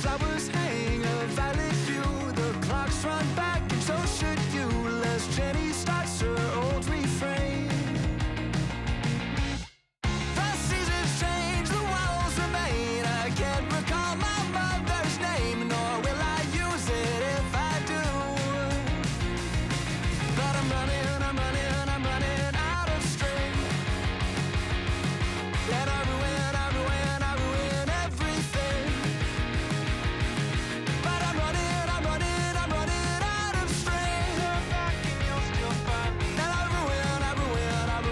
flowers hang a violet hue. The clocks run back, and so should you. As Jenny starts her old refrain. The seasons change, the walls remain. I can't recall my mother's name, nor will I use it if I do. But I'm running out of string. And I ruin everything. But I'm running out of string. Turn back and you'll still find me. And I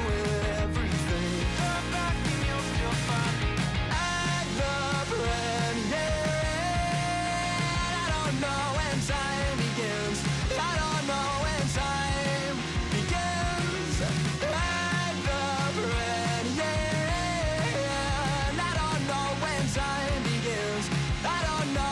ruin everything. Turn back and you'll still find me. At the premiere, I don't know when time begins. I don't know when time begins. At the premiere, I don't know when time begins. I don't know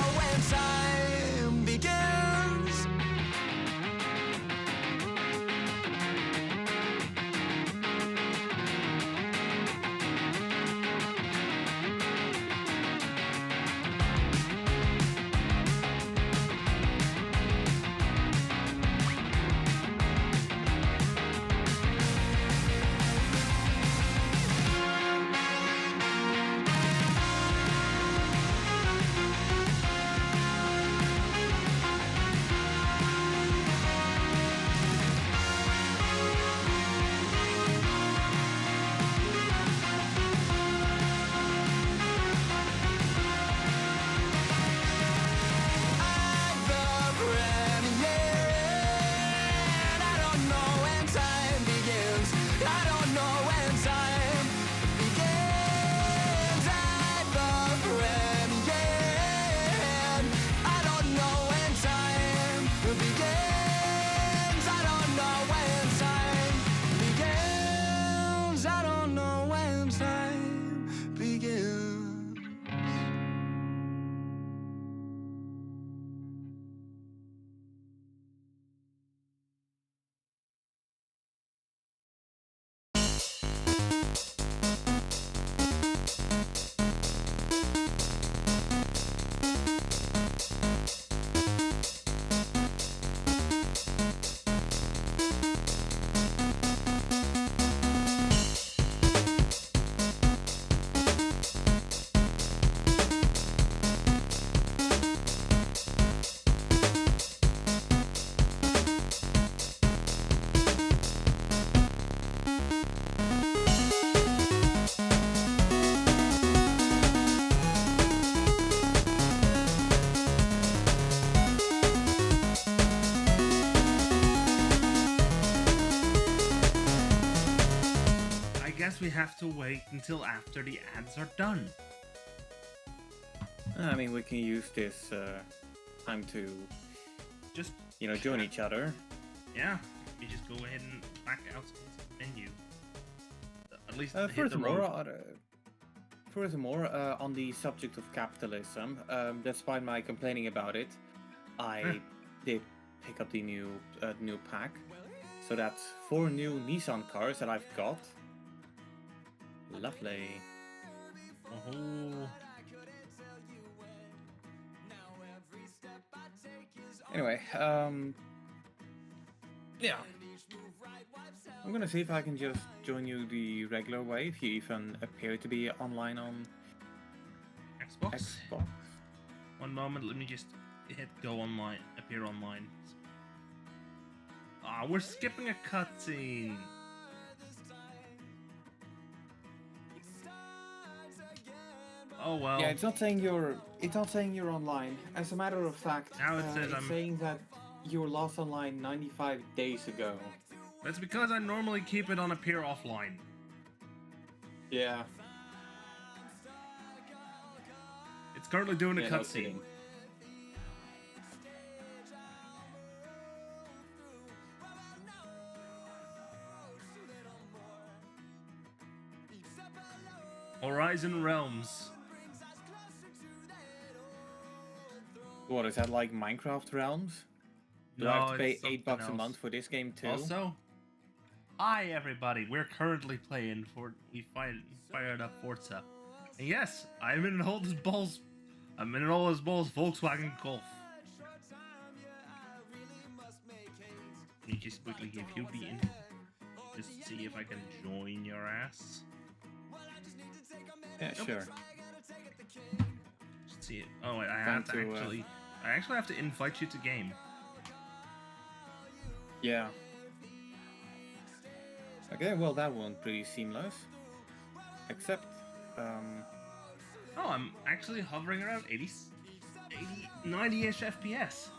when time begins. We have to wait until after the ads are done. I mean, we can use this time to Just, join each other. yeah, you just go ahead and back out into the menu. At least hit the road. Furthermore, on the subject of capitalism, despite my complaining about it, I did pick up the new pack. So that's 4 new Nissan cars that I've got. Lovely. Oh. Anyway, yeah. I'm gonna see if I can just join you the regular way, if you even appear to be online on Xbox. One moment, let me just hit go online, appear online. Ah, we're skipping a cutscene. Oh well. Yeah, it's not saying you're online. As a matter of fact, Now it says it's saying that you were lost online 95 days ago. That's because I normally keep it on appear offline. Yeah. It's currently doing a No cutscene. kidding. Horizon Realms. What is that, like Minecraft Realms? Do I have to pay $8 a month for this game too? Also, hi everybody. We're currently playing we fired up Forza. And yes, I'm in an old balls A mineral as well as Volkswagen Golf. Let me just quickly give you the info. Just see if I can join your ass. Yeah, sure. Just see it. Oh wait, I actually have to invite you to game. Yeah. Okay, well that went pretty seamless. Except, Oh, I'm actually hovering around 90-ish FPS.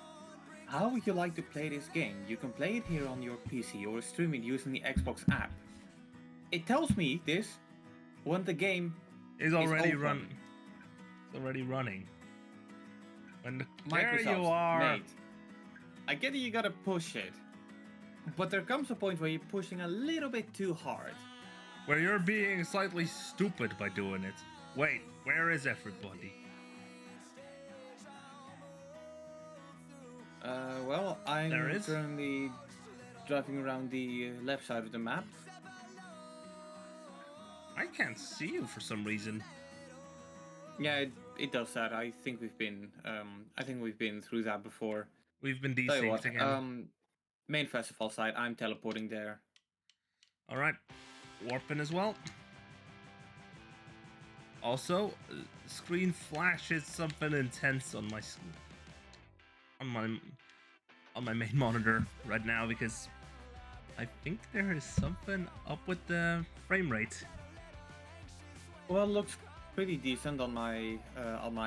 how would you like to play this game? You can play it here on your PC or stream it using the Xbox app. It tells me this when the game Is already open. It's already running. There you Microsoft's are. mate. I get that you gotta push it, but there comes a point where you're pushing a little bit too hard. Where you're being slightly stupid by doing it. Wait, where is everybody? Well, I'm There is? currently driving around the left side of the map. I can't see you for some reason. Yeah, it does that. I think we've been through that before. We've been Tell you what, desynced again. main festival side, I'm teleporting there. Alright, warping as well. Also, screen flashes something intense on my main monitor right now because I think there is something up with the frame rate. Well, it looks pretty decent on my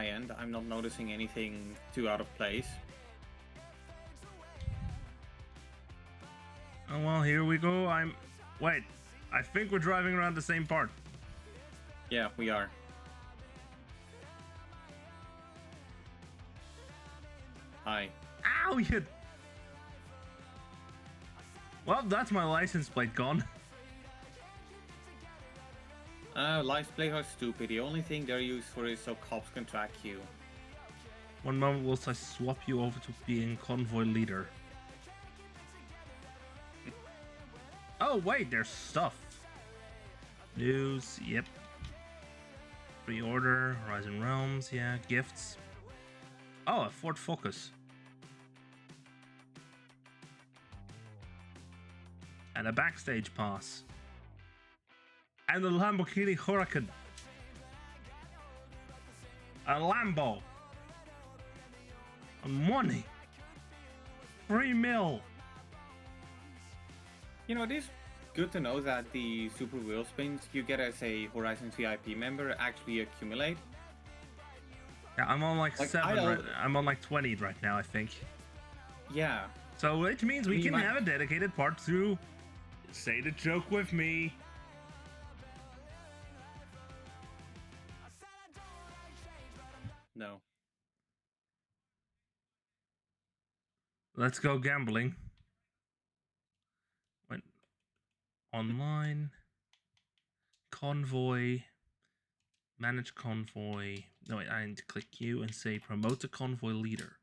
end. I'm not noticing anything too out of place. Oh well, here we go. Wait, I think we're driving around the same part. Yeah, we are. Hi. Ow, you... Well, that's my license plate gone. License plates are stupid. The only thing they're used for is so cops can track you. One moment whilst I swap you over to being convoy leader. Oh wait, there's stuff. News, yep. Pre-order, Horizon Realms, yeah, gifts. Oh, a Ford Focus. And a backstage pass. And a Lamborghini Huracan. A Lambo. A money. 3 mil. You know, it is good to know that the super wheel spins you get as a Horizon VIP member actually accumulate. Yeah, I'm on like 7. I'm on like 20 right now, I think. Yeah. So which means we can have a dedicated part to say the joke with me. No. Let's go gambling. Went online. Convoy. Manage convoy. No, wait, I need to click you and say promote the convoy leader.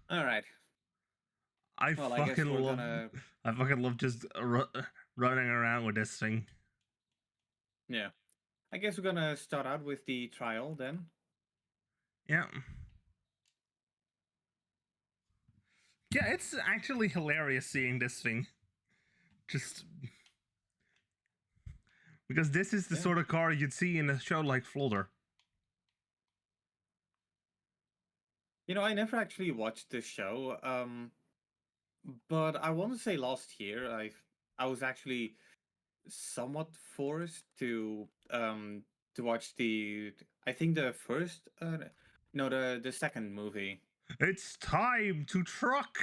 All right. I fucking love just running around with this thing. Yeah. I guess we're gonna start out with the trial then. Yeah. Yeah, it's actually hilarious seeing this thing. Just because this is the sort of car you'd see in a show like Floater. You know, I never actually watched this show, but I want to say last year I was actually somewhat forced to watch the the second movie. It's time to truck.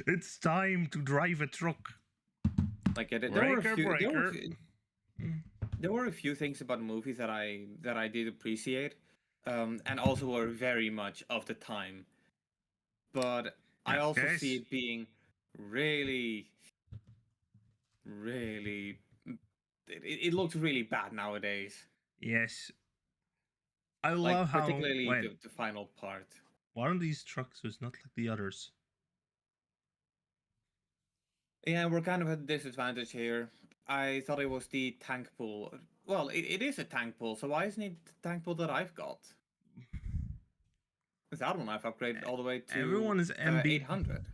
It's time to drive a truck. Like there were a few things about movies that I did appreciate, and also were very much of the time. But I also see it being really, really. It looks really bad nowadays. Yes. I love how particularly the final part. One of these trucks was not like the others. Yeah, we're kind of at a disadvantage here. I thought it was the tank pool. Well, it is a tank pool, so why isn't it the tank pool that I've got? That one I've upgraded all the way to Everyone is MB. 800.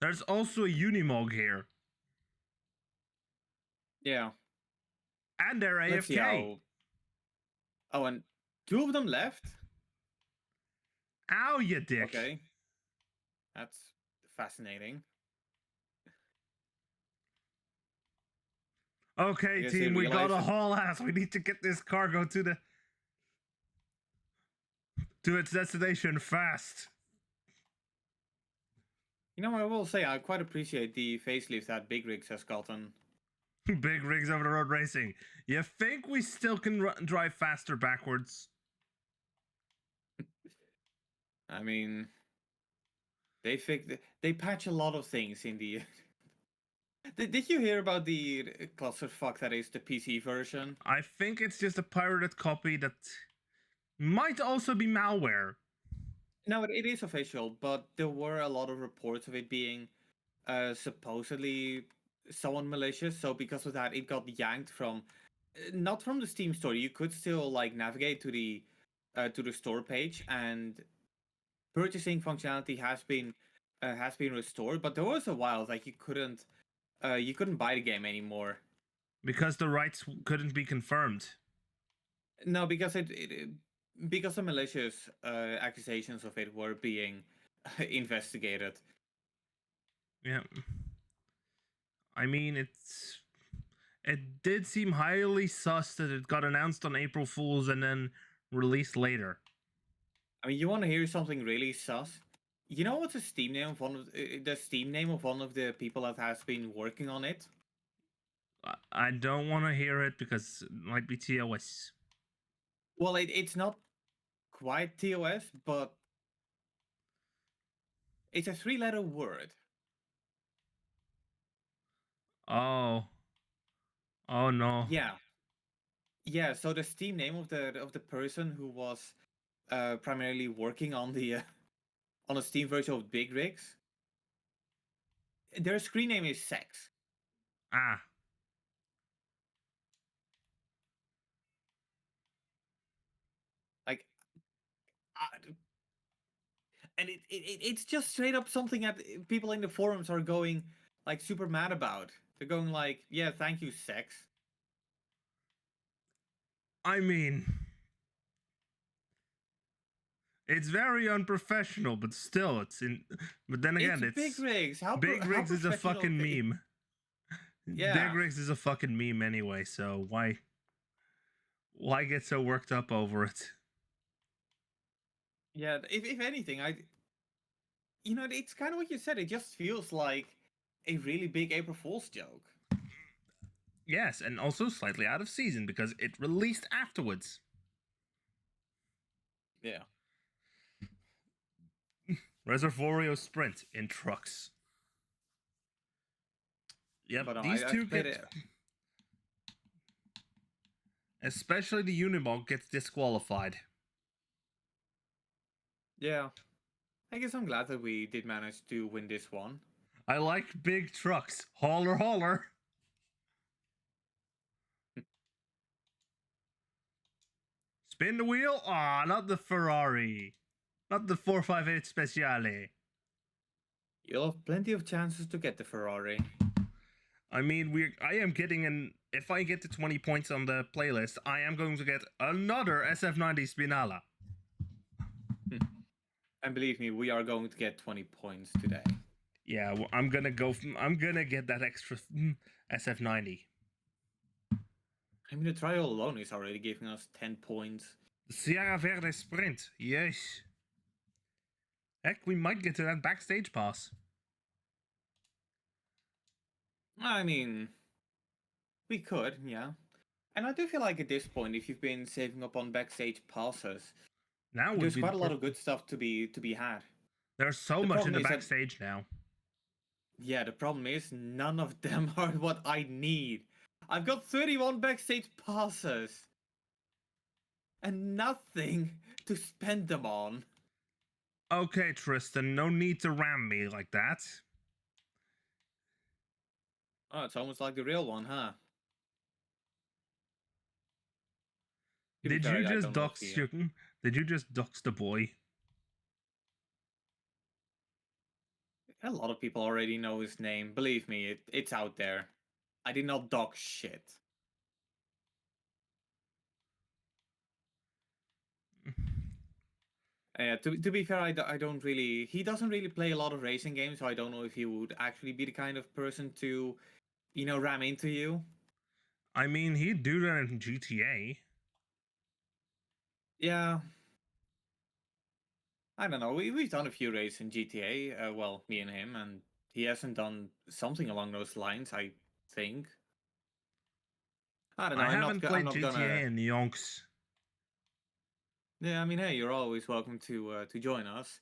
There's also a Unimog here. Yeah. And they're Let's see AFK. how. Oh, and two of them left? Ow, you dick. Okay. That's fascinating. Okay, Because team, they we got a realize haul ass. We need to get this cargo to its destination fast. You know, I will say I quite appreciate the facelift that Big Rigs has gotten. Big rigs over the road racing. You think we still can drive faster backwards? I mean, they patch a lot of things in the. Did you hear about the clusterfuck that is the PC version? I think it's just a pirated copy that might also be malware. No, it is official, but there were a lot of reports of it being supposedly someone malicious. So because of that, it got yanked from not from the Steam store. You could still like navigate to the store page, and purchasing functionality has been restored. But there was a while like you couldn't buy the game anymore. Because the rights couldn't be confirmed. No, because because the malicious accusations of it were being investigated. Yeah. I mean, it did seem highly sus that it got announced on April Fools and then released later. I mean, you want to hear something really sus? You know what's the Steam name of the Steam name of one of the people that has been working on it? I don't want to hear it because it might be TOS. Well, it's not quite TOS, but it's a three-letter word. Oh. Oh no. Yeah, yeah. So the Steam name of the person who was primarily working on the on a Steam version of Big Rigs, their screen name is Sex. Ah. Like, and it's just straight up something that people in the forums are going like super mad about. They're going like, "Yeah, thank you, Sex." I mean, it's very unprofessional, but still, it's in. But then again, It's Big Rigs. Big How Rigs is a professional fucking meme. Yeah. Big Rigs is a fucking meme anyway, so why get so worked up over it? Yeah, if anything, it's kind of what you said. It just feels like a really big April Fool's joke. Yes, and also slightly out of season because it released afterwards. Yeah. Reservorio Sprint in trucks. Yep, But no, these I two played get. it. Especially the Unimog gets disqualified. Yeah. I guess I'm glad that we did manage to win this one. I like big trucks. Hauler, hauler. Spin the wheel? Ah, not the Ferrari. Not the 458 Speciale. You'll have plenty of chances to get the Ferrari. I mean, I am getting an. If I get to 20 points on the playlist, I am going to get another SF90 Spinala. And believe me, we are going to get 20 points today. Yeah, well, I'm gonna get that extra SF90. I mean, the trial alone is already giving us 10 points. The Sierra Verde Sprint, yes. Heck, we might get to that backstage pass. I mean, we could, yeah. And I do feel like at this point, if you've been saving up on backstage passes, Now there's quite a lot of good stuff to be had. There's so much in the backstage now. Yeah, the problem is none of them are what I need. I've got 31 backstage passes and nothing to spend them on. Okay, Tristan, no need to ram me like that. Oh, it's almost like the real one, huh? To be Did fair, you I just don't know if dox your... Did you just dox the boy? a lot of people already know his name. Believe me, it's out there. I did not dock shit. To be fair, I don't really. He doesn't really play a lot of racing games, so I don't know if he would actually be the kind of person to, ram into you. I mean, he'd do that in GTA. Yeah, I don't know. We've done a few races in GTA. Well, me and him, and he hasn't done something along those lines. I think. I don't know. I I'm not. haven't I'm played not GTA gonna. in yonks. Yeah, I mean, hey, you're always welcome to join us,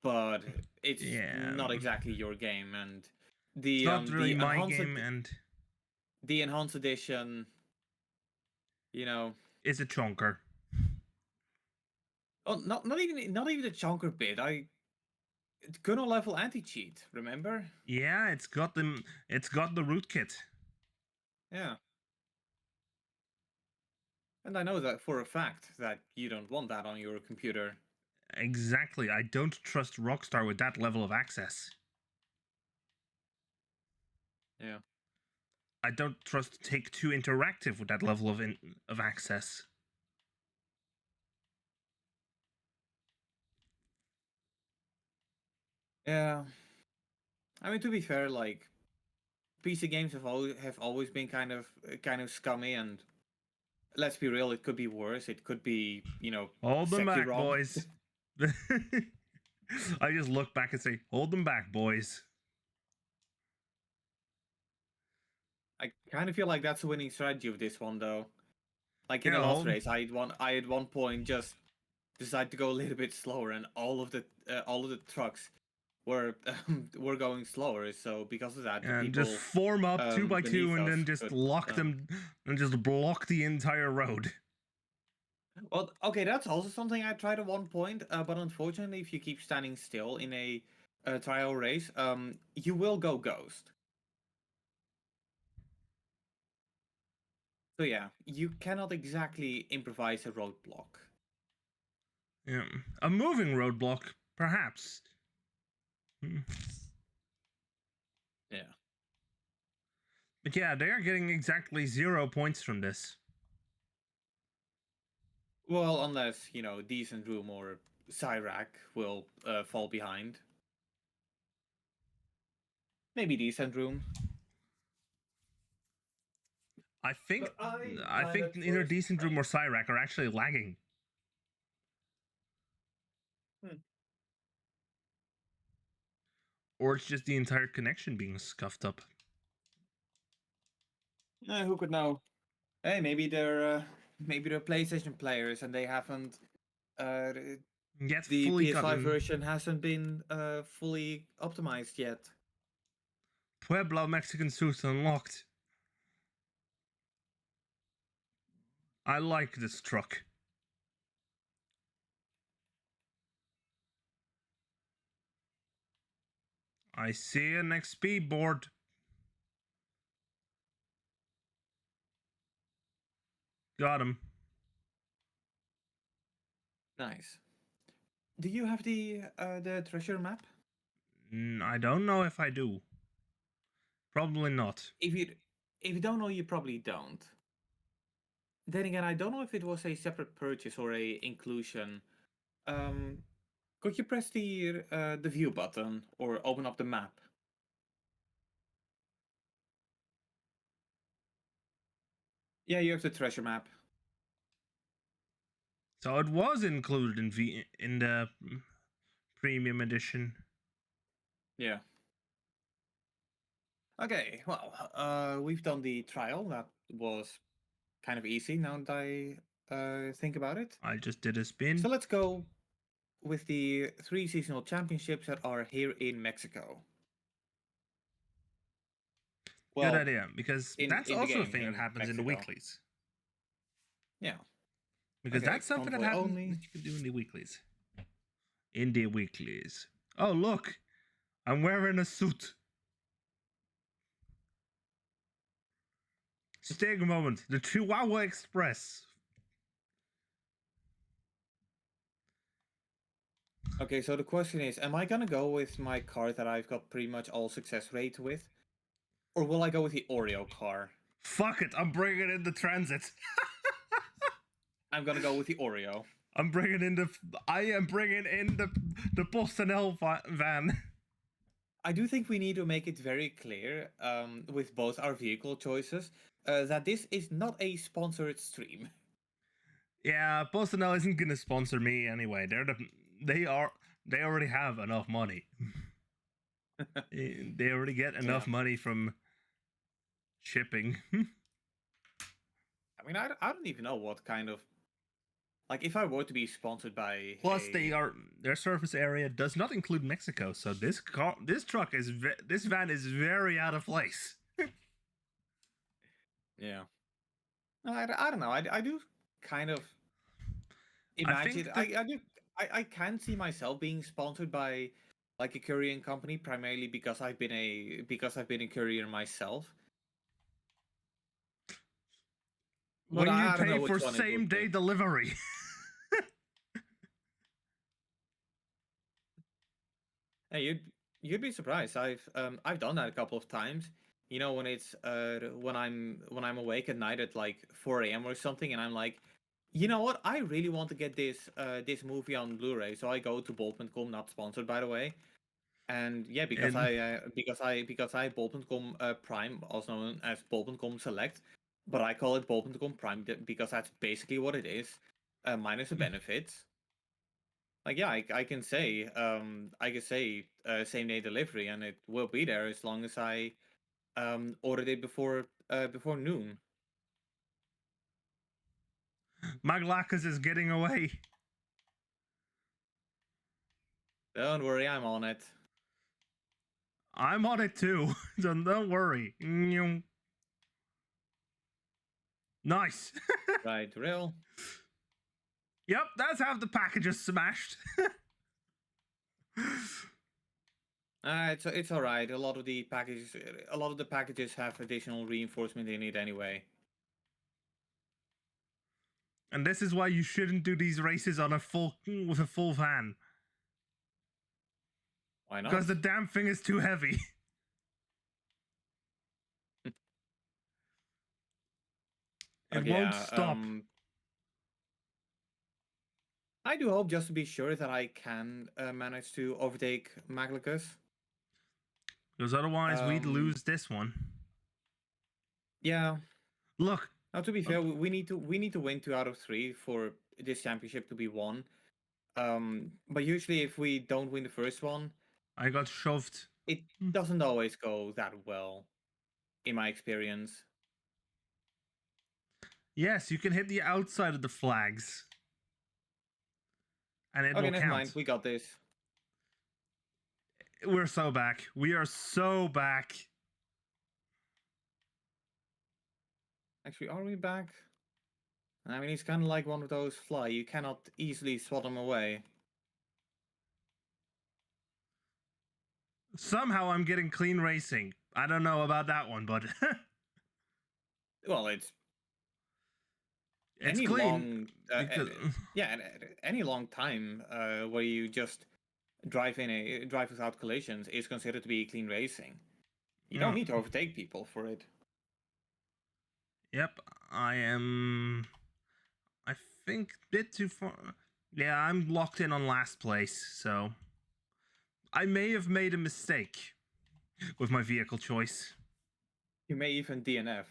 but it's Yeah, not exactly your game, and it's the not um really the my enhanced game, and the enhanced edition, you know. it's a chunker. Oh, not even a chunker bit. It's gonna level anti cheat. Remember? Yeah, it's got them. It's got the rootkit. Yeah. And I know that for a fact that you don't want that on your computer. Exactly. I don't trust Rockstar with that level of access. Yeah. I don't trust Take Two Interactive with that level of access. Yeah. I mean, to be fair, like PC games have always been kind of scummy, and let's be real, it could be worse. It could be, Hold them back, Sekiro. boys. I just look back and say, "Hold them back, boys." I kind of feel like that's the winning strategy of this one, though. Like in the Yeah, last hold. race, I at one point just decided to go a little bit slower, and all of the trucks were going slower. So because of that, the And just people form up two by two, beneath and us then just could. lock them, and just block the entire road. Well, okay, that's also something I tried at one point, but unfortunately, if you keep standing still in a trial race, you will go ghost. So yeah, you cannot exactly improvise a roadblock. Yeah, a moving roadblock, perhaps. Hmm. Yeah. But yeah, they are getting exactly 0 points from this. Well, unless Decent Room or Cyrac will fall behind. Maybe Decent Room. I think, But I I kind think of either first. Decent Room or Cyrac are actually lagging, Hmm. or it's just the entire connection being scuffed up. Who could know? Hey, maybe they're PlayStation players and they haven't. Uh, Yet the fully PS5 gotten. version hasn't been fully optimized yet. Pueblo Mexican suit unlocked. I like this truck. I see an XP board. Got him. Nice. Do you have the treasure map? I don't know if I do. Probably not. If you don't know, you probably don't. Then again, I don't know if it was a separate purchase or a inclusion. Um, could you press the view button or open up the map? Yeah, you have the treasure map. So it was included in the premium edition. Yeah. Okay, well, we've done the trial. That was kind of easy now that I think about it. I just did a spin. So let's go with the 3 seasonal championships that are here in Mexico. Good Well, idea, because in that's in the also a game thing that in happens in the Mexico. weeklies. Yeah. Because Okay, that's something that convoy happens only. that you can do in the weeklies. Indie weeklies. Oh, look! I'm wearing a suit. Just take a moment. The Chihuahua Express. Okay, so the question is, am I gonna go with my car that I've got pretty much all success rate with? Or will I go with the Oreo car? Fuck it, I'm bringing in the transit. I'm gonna go with the Oreo. I am bringing in the Boston van. I do think we need to make it very clear with both our vehicle choices that this is not a sponsored stream. Yeah, Boston isn't gonna sponsor me anyway. They already have enough money. They already get enough money from shipping. I mean, I don't even know what kind of, like, if I were to be sponsored by. Plus, their surface area does not include Mexico, so this van is very out of place. Yeah. I don't know. I do kind of imagine. I can see myself being sponsored by like a courier company, primarily because I've been a courier myself. When you pay for same day delivery. Hey, you'd be surprised. I've done that a couple of times. You know, when it's when I'm awake at night at like 4 a.m. or something, and I'm like, you know what? I really want to get this movie on Blu-ray, so I go to Bolt.com, not sponsored by the way. And yeah, because I have Bolt.com Prime, also known as Bolt.com Select, but I call it Bolt.com Prime because that's basically what it is, minus the benefits. Like yeah, I can say same day delivery, and it will be there as long as I ordered it before noon. Maglacas is getting away. Don't worry, I'm on it. I'm on it too. Don't worry. Nice. Right, real. Yep, that's how the packages smashed. It's all right. A lot of the packages have additional reinforcement in it anyway. And this is why you shouldn't do these races on with a full van. Why not? Because the damn thing is too heavy. It won't stop. I do hope, just to be sure, that I can manage to overtake Maglicus. Because otherwise we'd lose this one. Yeah. Look. Now, to be fair, we need to win 2 out of 3 for this championship to be won. But usually, if we don't win the first one, I got shoved. It doesn't always go that well, in my experience. Yes, you can hit the outside of the flags. And it will count. Never mind. We got this. We're so back. We are so back. Actually, are we back? I mean, he's kind of like one of those fly. You cannot easily swat him away. Somehow I'm getting clean racing. I don't know about that one, but... Well, it's any clean. Any long time where you just drive without collisions is considered to be clean racing. You don't need to overtake people for it. Yep, I think a bit too far. Yeah, I'm locked in on last place, so I may have made a mistake with my vehicle choice. You may even DNF.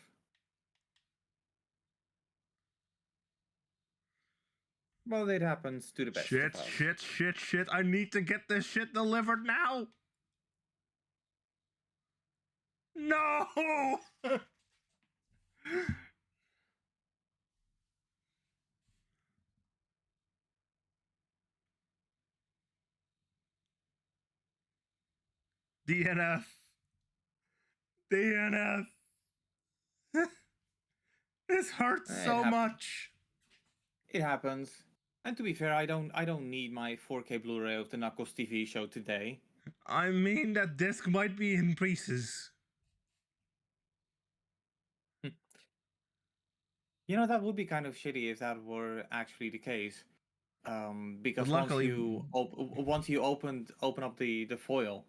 Well, it happens to the best of us. Shit. I need to get this shit delivered now. No! DNF. This hurts so much. It happens. And to be fair, I don't need my 4K Blu-ray of the Knuckles TV show today. I mean, that disc might be in pieces. That would be kind of shitty if that were actually the case. But Because luckily, once you open up the foil,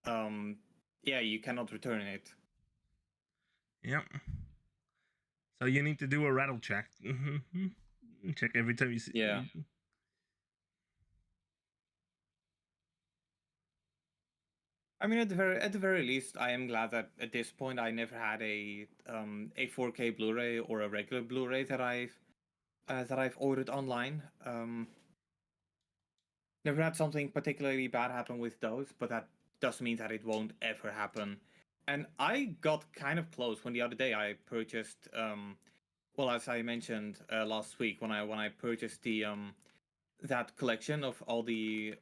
yeah, you cannot return it. yep. So you need to do a rattle check. Check every time you see. Yeah. I mean, at the very least, I am glad that at this point I never had a 4K Blu-ray or a regular Blu-ray that I've ordered online. Never had something particularly bad happen with those, but that doesn't mean that it won't ever happen. And I got kind of close when the other day I purchased, well, as I mentioned last week, when I purchased the that collection of all the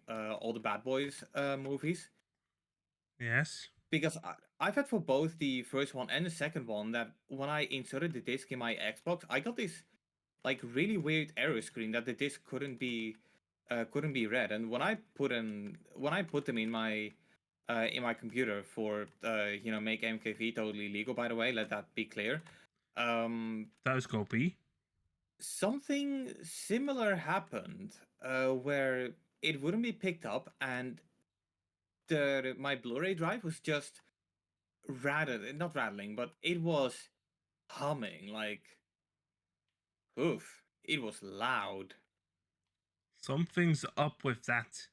Bad Boys movies. Yes. Because I've had for both the first one and the second one that when I inserted the disc in my Xbox, I got this like really weird error screen that the disc couldn't be read. And when I put them in my computer for make MKV totally legal. By the way, let that be clear. Thuis kopie. Something similar happened where it wouldn't be picked up, and my Blu-ray drive was just not rattling, but it was humming like, oof, it was loud. Something's up with that.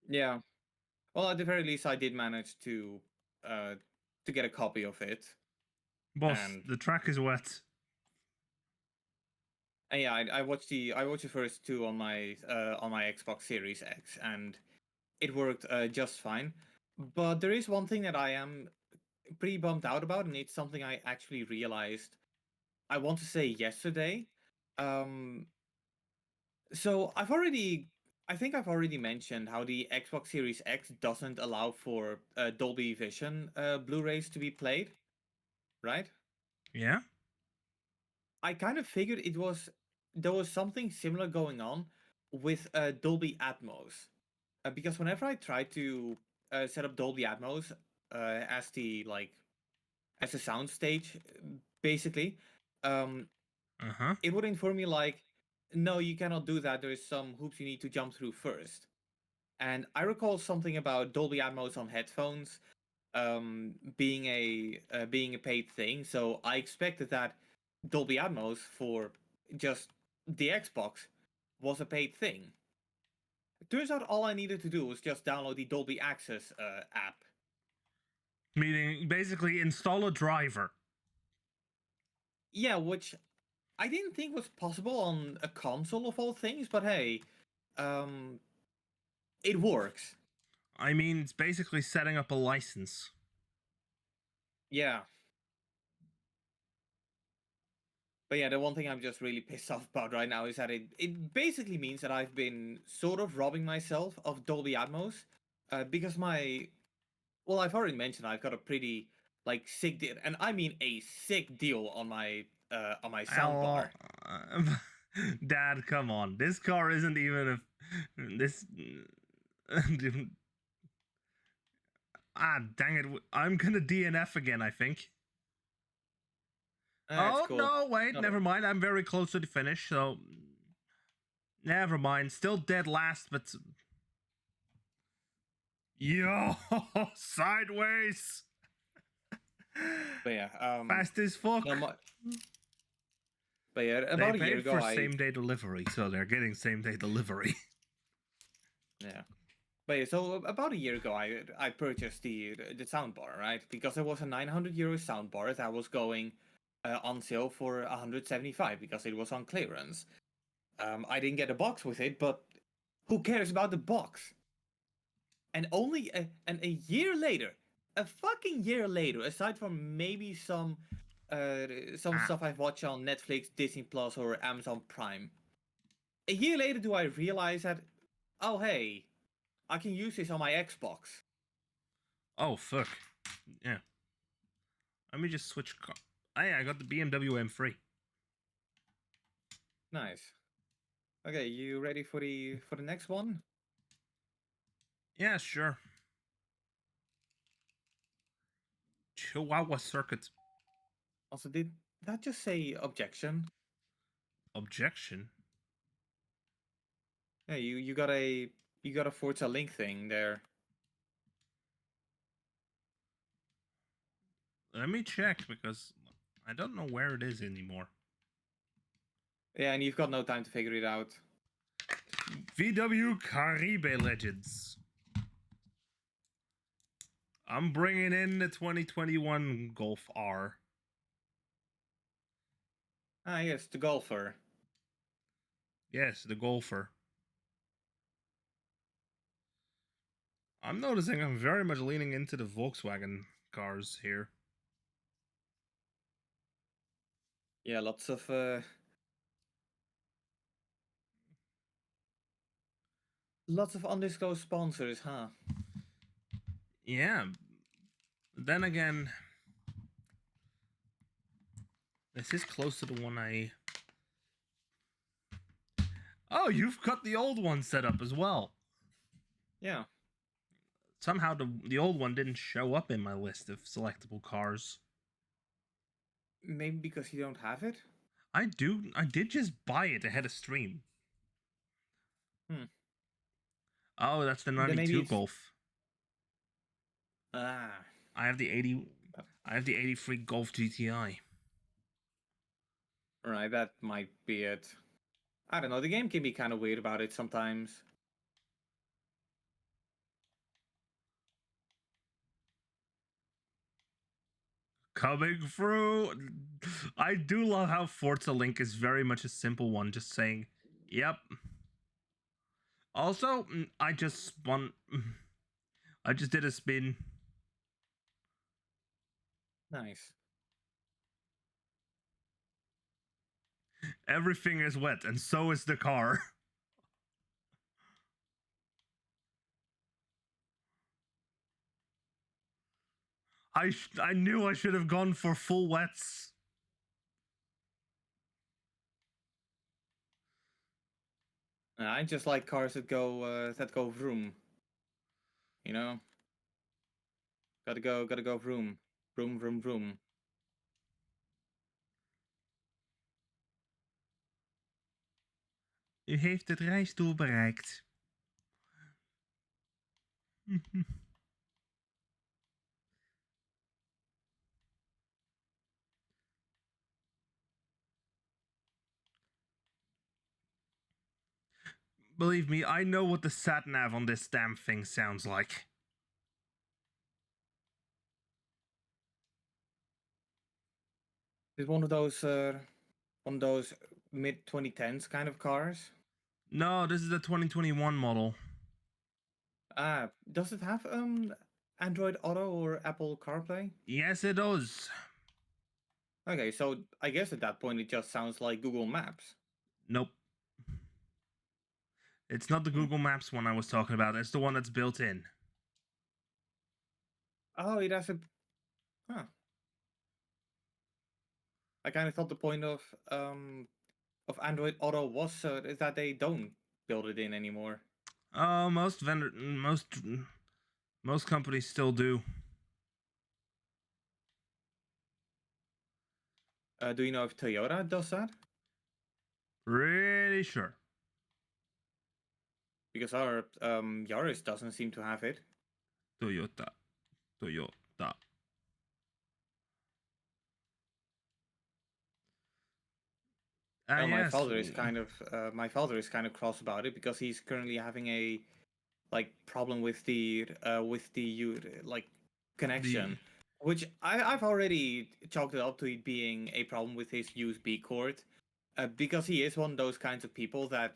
Yeah. Well, at the very least, I did manage to get a copy of it. Boss, And the track is wet. yeah, I watched the first two on my Xbox Series X, and it worked just fine. But there is one thing that I am pretty bummed out about, and it's something I actually realized. I want to say yesterday. So I think I've already mentioned how the Xbox Series X doesn't allow for Dolby Vision Blu-rays to be played, right? Yeah? I kind of figured there was something similar going on with Dolby Atmos, because whenever I tried to set up Dolby Atmos as the as a soundstage, basically, um, Uh-huh. it would inform me like, no, you cannot do that. There's some hoops you need to jump through first. And I recall something about Dolby Atmos on headphones being a paid thing. So I expected that Dolby Atmos for just the Xbox was a paid thing. It turns out all I needed to do was just download the Dolby Access app. Meaning, basically, install a driver. Yeah, which I didn't think was possible on a console of all things, but hey, um, it works. I mean, it's basically setting up a license. Yeah. But yeah, the one thing I'm just really pissed off about right now is that it basically means that I've been sort of robbing myself of Dolby Atmos, because I've already mentioned I've got a pretty sick deal, and I mean a sick deal on my soundbar. Dad, come on. This car isn't even a... This... Dang it. I'm gonna DNF again, I think. It's Oh, cool. no, wait, Not never mind. I'm very close to the finish, so... Never mind. Still dead last, but... Yo! Sideways! But yeah, Fast as fuck. no, but yeah, They about a year paid ago, for same-day delivery, so they're getting same-day delivery. yeah. But yeah, so about a year ago, I purchased the soundbar, right? Because there was a 900 euro soundbar that was going on sale for 175 because it was on clearance. I didn't get a box with it, but who cares about the box? And a year later, a fucking year later, aside from maybe some stuff I've watched on Netflix, Disney Plus, or Amazon Prime, a year later do I realize that, oh hey, I can use this on my Xbox. Oh, fuck. Yeah. Let me just switch car. Hey, I got the BMW M3. Nice. Okay, you ready for the next one? Yeah, sure. Chihuahua Circuit. Also, did that just say objection? Objection. Yeah, you got a Forza Link thing there. Let me check because I don't know where it is anymore. Yeah, and you've got no time to figure it out. VW Caribe Legends. I'm bringing in the 2021 Golf R. Ah, yes, the golfer. Yes, the Golfer. I'm noticing I'm very much leaning into the Volkswagen cars here. Yeah, lots of undisclosed sponsors, huh? Yeah. Then again, this is close to the one I. Oh, you've got the old one set up as well. Yeah, Somehow the old one didn't show up in my list of selectable cars. maybe because you don't have it. I did just buy it ahead of stream. Hmm. Oh, that's the Then maybe 92 it's Golf. ah. I have the 80 I have the 83 Golf GTI. Right, that might be it. I don't know. The game can be kind of weird about it sometimes. Coming through. I do love how Forza Link is very much a simple one, just saying, yep. Also, I just spun. I just did a spin. Nice. Everything is wet, and so is the car. I knew I should have gone for full wets. I just like cars that go vroom. You know, gotta go vroom, vroom, vroom, vroom. U heeft het reisdoel bereikt. Believe me, I know what the sat nav on this damn thing sounds like. It's one of those mid 2010s kind of cars. No, this is the 2021 model. Ah, does it have Android Auto or Apple CarPlay? Yes, it does. Okay, so I guess at that point it just sounds like Google Maps. Nope. It's not the Hmm. Google Maps one I was talking about. It's the one that's built in. Oh, it has a. Huh. I kind of thought the point of Android Auto was is that they don't build it in anymore. Oh, most companies still do. Do you know if Toyota does that? Pretty sure. Because our Yaris doesn't seem to have it. Toyota. Well, Yes. my father is kind of cross about it because he's currently having a problem with the like connection, which I've already chalked it up to it being a problem with his USB cord, because he is one of those kinds of people that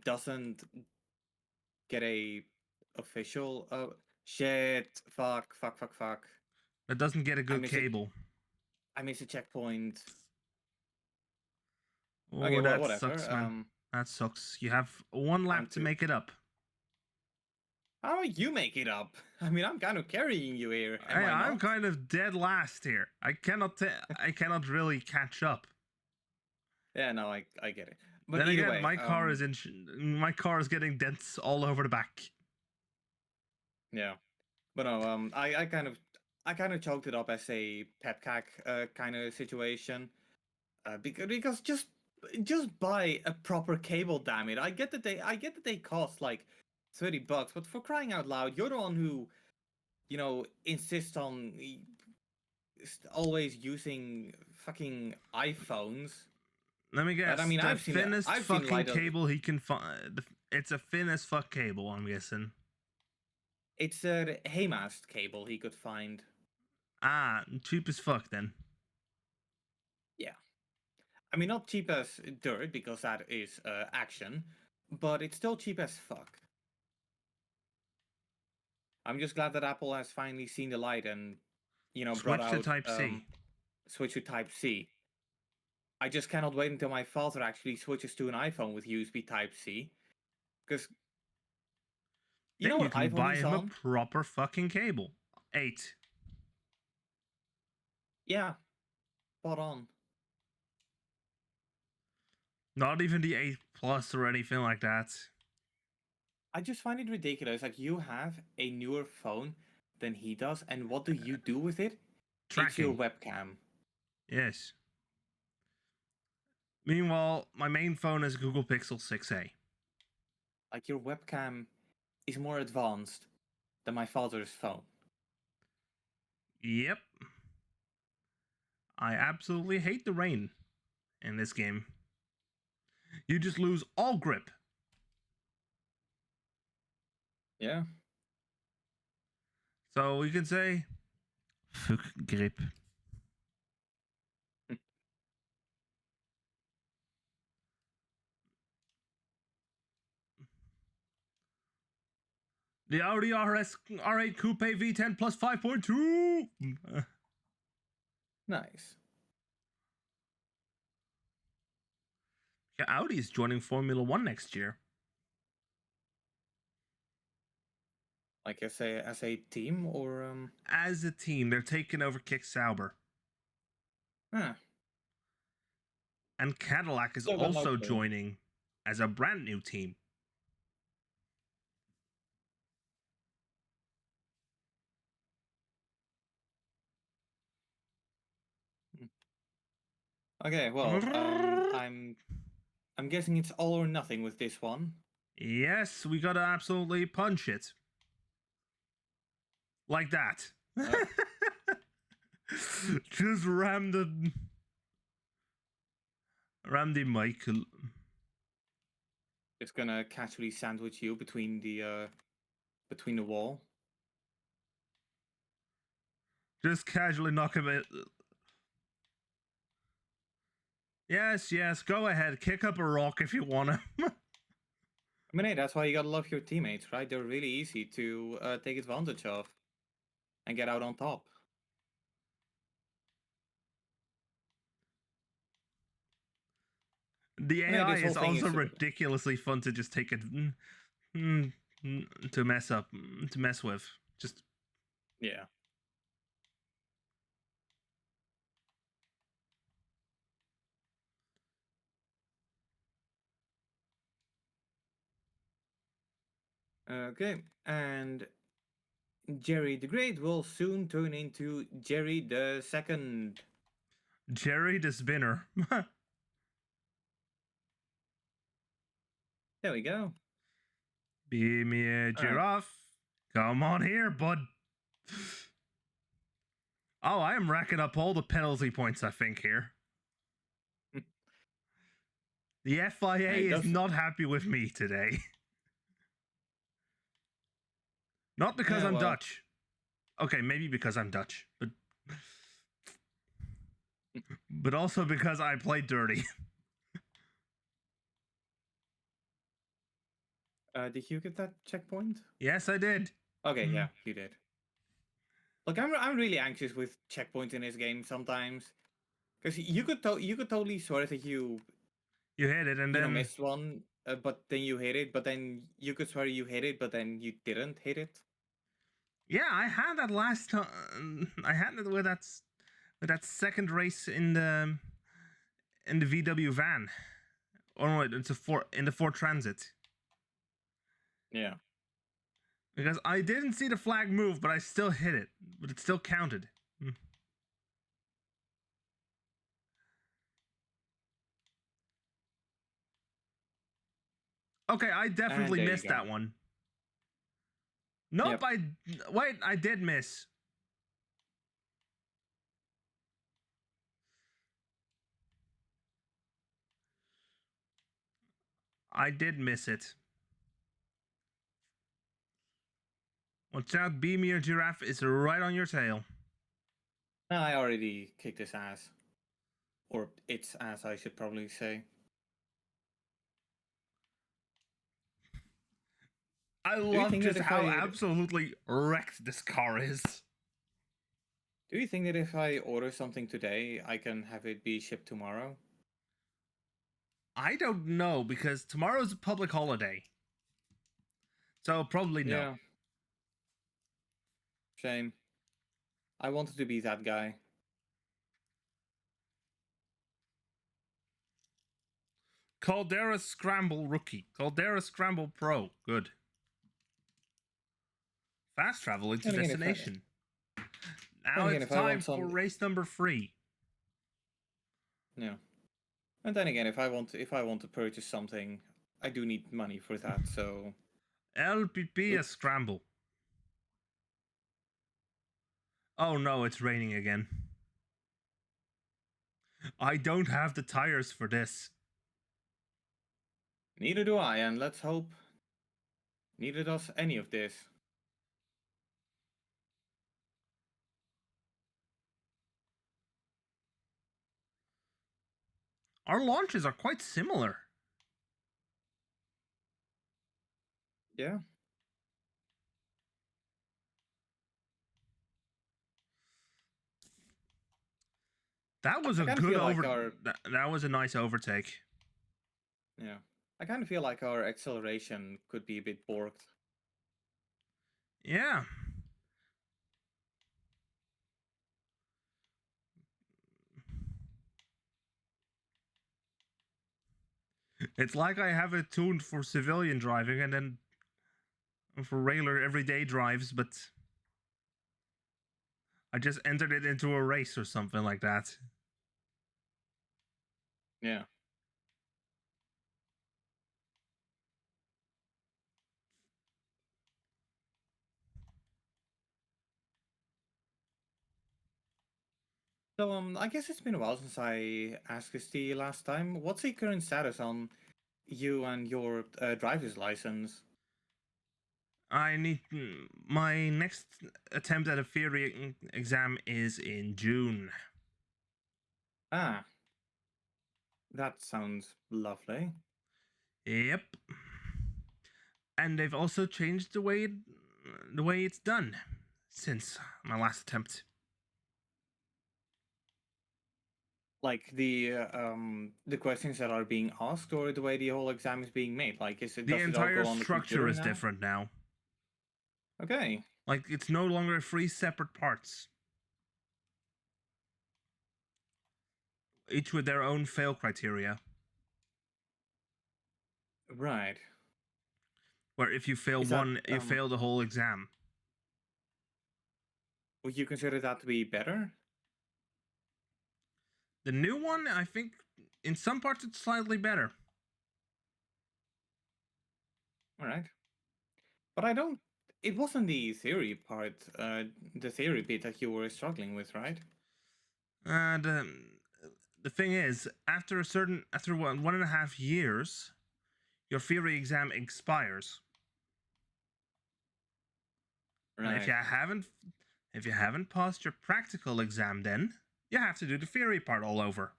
doesn't get a official shit fuck. That doesn't get a I good miss it. cable. I miss a checkpoint. Oh, Okay, well, that whatever. sucks, man. That sucks. You have one lap to make it up. How you make it up? I mean, I'm kind of carrying you here. Hey, I'm kind of dead last here. I cannot really catch up. Yeah, no, I get it. But Then either again, way, my car is getting dents all over the back. yeah. But no, I kind of chalked it up as a pet cack kind of situation, because just buy a proper cable, damn it. I get that they cost like $30, but for crying out loud, you're the one who, insists on always using fucking iPhones. Let me But I guess. mean, The thinnest I've seen fucking light of. cable he can find. It's a thin as fuck cable, I'm guessing. It's a Haymast cable he could find. Ah, cheap as fuck then. Yeah. I mean, not cheap as dirt, because that is action, but it's still cheap as fuck. I'm just glad that Apple has finally seen the light and, brought Switch to out Type C. switch to Type C. I just cannot wait until my father actually switches to an iPhone with USB Type C, because you Then know you what can iPhone buy he's him a on? proper fucking cable. 8. Yeah, spot on. Not even the 8 Plus or anything like that. I just find it ridiculous. Like, you have a newer phone than he does, and what do you do with it? It's your Tracking. webcam. Yes. Meanwhile, my main phone is Google Pixel 6a. Like, your webcam is more advanced than my father's phone. Yep. I absolutely hate the rain in this game. You just lose all grip. Yeah. So you can say, fuck grip. The Audi RS R8 Coupe V10 plus 5.2. Nice. Yeah, Audi is joining Formula One next year. Like, as a team, or As a team, they're taking over Kick Sauber. Huh. And Cadillac is Still got no also clue. joining as a brand new team. Okay, well, I'm guessing it's all or nothing with this one. Yes, we gotta absolutely punch it. Like that. Just ram the mic. It's gonna casually sandwich you between the wall. Just casually knock him in. Yes, yes, go ahead. Kick up a rock if you want to. I mean, hey, that's why you gotta love your teammates, right? They're really easy to take advantage of and get out on top. The And hey, AI this whole is thing also is ridiculously fun to just take it to mess with. Just yeah. Okay, and Jerry the Great will soon turn into Jerry the Second. Jerry the Spinner. There we go. Be me a All right. giraffe. Come on here, bud. Oh, I am racking up all the penalty points, I think, here. The FIA is not happy with me today. Not because Yeah, I'm well. Dutch. Okay, maybe because I'm Dutch, but also because I play dirty. Did you get that checkpoint? Yes, I did. Okay, yeah, you did. Look, I'm really anxious with checkpoints in this game sometimes, because you could totally swear that you hit it and then missed one, but then you hit it, but then you could swear you hit it, but then you didn't hit it. yeah, I had that last time. I had it with that second race in the VW van, Oh no, it's a in the Ford Transit. Yeah. Because I didn't see the flag move, but I still hit it. But it still counted. Okay, I And definitely there you missed go. that one. Nope, Yep. wait, I did miss. I did miss it. Watch out, Beamy or Giraffe is right on your tail. No, I already kicked his ass. Or its ass, I should probably say. I Do you love think that just if how I absolutely wrecked this car is. do you think that if I order something today, I can have it be shipped tomorrow? I don't know because tomorrow's a public holiday. So probably no. Yeah. Shame. I wanted to be that guy. Caldera Scramble Rookie. Caldera Scramble Pro. Good. Fast travel into And again, if I destination. then Now again, it's if I time want for some, race number 3. yeah. And then again, if I want to purchase something, I do need money for that. So, LPP a oops. scramble. Oh no, it's raining again. I don't have the tires for this. Neither do I, and let's hope neither does any of this. Our launches are quite similar. Yeah. That was I a kind of good feel like our that was a nice overtake. yeah. I kind of feel like our acceleration could be a bit borked. Yeah. It's like I have it tuned for civilian driving and then for regular everyday drives, but I just entered it into a race or something like that. Yeah. So I guess it's been a while since I asked this to you last time. What's the current status on you and your driver's license? I need my next attempt at a theory exam is in June. Ah, that sounds lovely. Yep. And they've also changed the way it's done since my last attempt. Like the questions that are being asked, or the way the whole exam is being made. Like, The does it all entire go on the structure computer is now? different now. Okay. Like it's no longer 3 separate parts, each with their own fail criteria. Right. Where if you fail Is that one, you fail the whole exam. would you consider that to be better? The new one, I think, in some parts it's slightly better. All right. But I don't. It wasn't the theory part, the theory bit that you were struggling with, right? And the thing is, after 1.5 years, your theory exam expires. And Right. if you haven't passed your practical exam, then you have to do the theory part all over.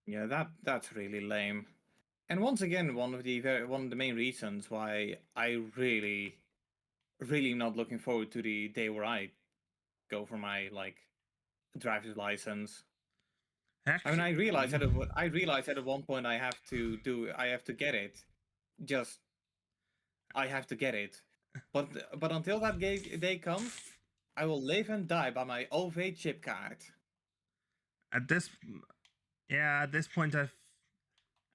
Yeah, that's really lame. And once again, one of the main reasons why I really not looking forward to the day where I go for my like driver's license. I mean, Actually, I realized that at one point I have to get it. Just I have to get it. But until that day comes, I will live and die by my OV chip card. at this, yeah, at this point,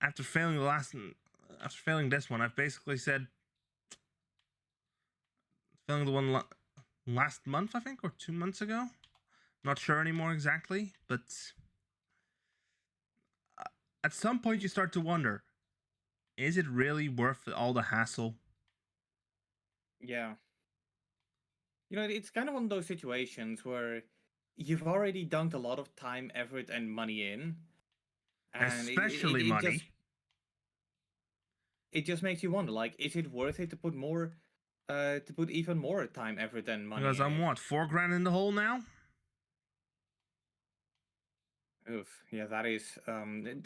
after failing after failing this one, I've basically said failing the one last month, I think, or 2 months ago. Not sure anymore exactly, but at some point you start to wonder, is it really worth all the hassle? Yeah. It's kind of one of those situations where you've already dunked a lot of time, effort, and money in, and Especially money. it just makes you wonder, like, is it worth it to put more, to put even more time, effort, and money Because in I'm it? what, 4 grand in the hole now? Oof, yeah, that is.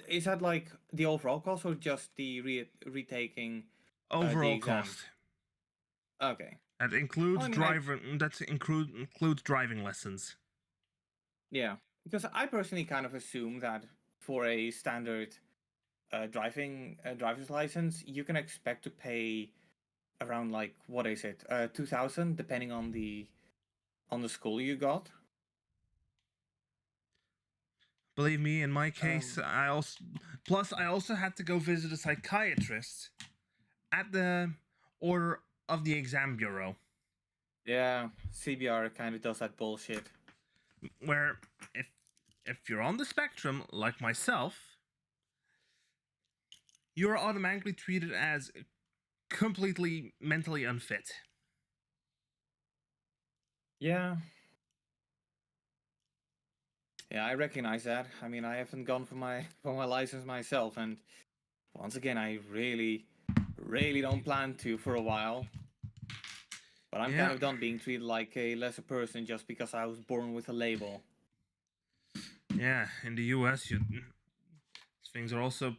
Is that like the overall cost or just the retaking the Overall exam? cost. Okay. That Well, includes I mean, I includes driving lessons. yeah, because I personally kind of assume that for a standard driver's license, you can expect to pay around, like, what is it, 2,000, depending on the school you got. Believe me, in my case, Um, I also had to go visit a psychiatrist at the order of the exam bureau, yeah, CBR kind of does that bullshit. where if if you're on the spectrum like myself, you're automatically treated as completely mentally unfit. Yeah, yeah, I recognize that. I mean, I haven't gone for my for my license myself, and once again, I really don't plan to for a while. But I'm kind Yeah, of done being treated like a lesser person just because I was born with a label. yeah. In the U.S., things are also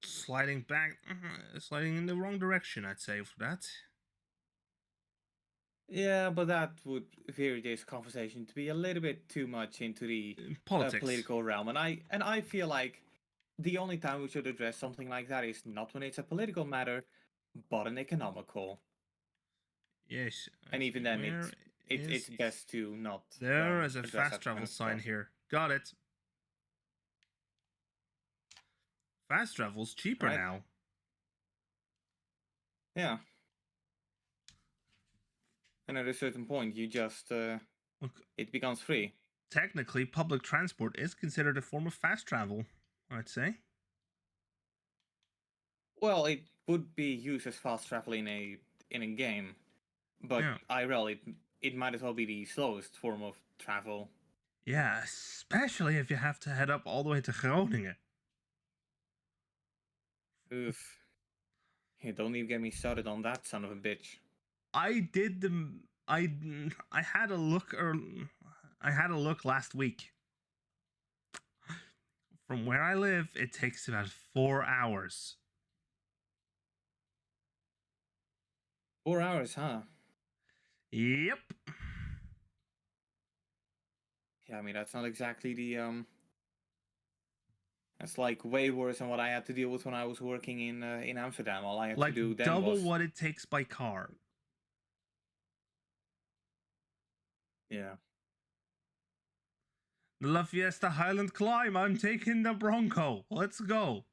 sliding in the wrong direction. I'd say for that. Yeah, but that would veer this conversation to be a little bit too much into the Politics. political realm, and I feel like the only time we should address something like that is not when it's a political matter, but an economical. Yes, I And even see. then, Where it's is best to not there is a address fast that kind travel of sign stuff. here? Got it. Fast travel's cheaper Right? now. Yeah. And at a certain point, you just Look, it becomes free. technically, public transport is considered a form of fast travel. I'd say. Well, it would be used as fast travel in a game, but Yeah. IRL it might as well be the slowest form of travel. Yeah, especially if you have to head up all the way to Groningen. Oof. Yeah, don't even get me started on that son of a bitch. I did the I had a look I had a look last week. From where I live, it takes about 4 hours. 4 hours, huh? Yep. Yeah, I mean that's not exactly the That's like way worse than what I had to deal with when I was working in Amsterdam. All I had to Like do then double was what it takes by car. yeah. The La Fiesta Highland Climb. I'm taking the Bronco. Let's go.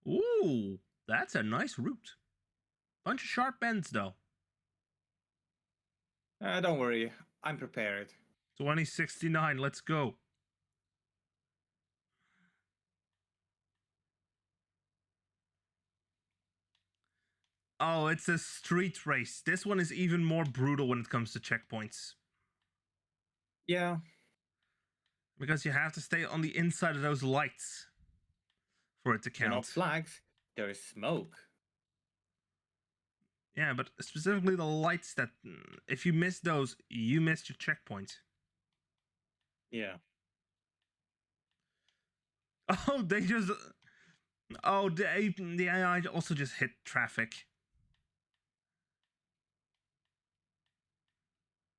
Ooh, that's a nice route. Bunch of sharp bends though. Don't worry, I'm prepared. 2069. Let's go. Oh, it's a street race. This one is even more brutal when it comes to checkpoints. Yeah, Because you have to stay on the inside of those lights for it to they're not count. flags. There is smoke. Yeah, but specifically the lights that, if you miss those, you missed your checkpoint. Yeah. Oh, they just. Oh, the AI also just hit traffic.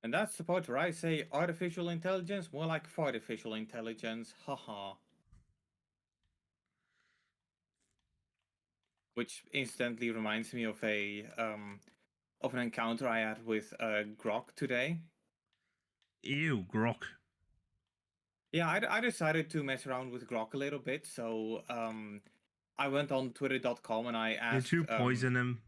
And that's the part where I say artificial intelligence, more like artificial intelligence, haha. Which instantly reminds me of an encounter I had with Grok today. Ew, Grok. Yeah, I decided to mess around with Grok a little bit, so I went on twitter.com and I Did asked you poison him?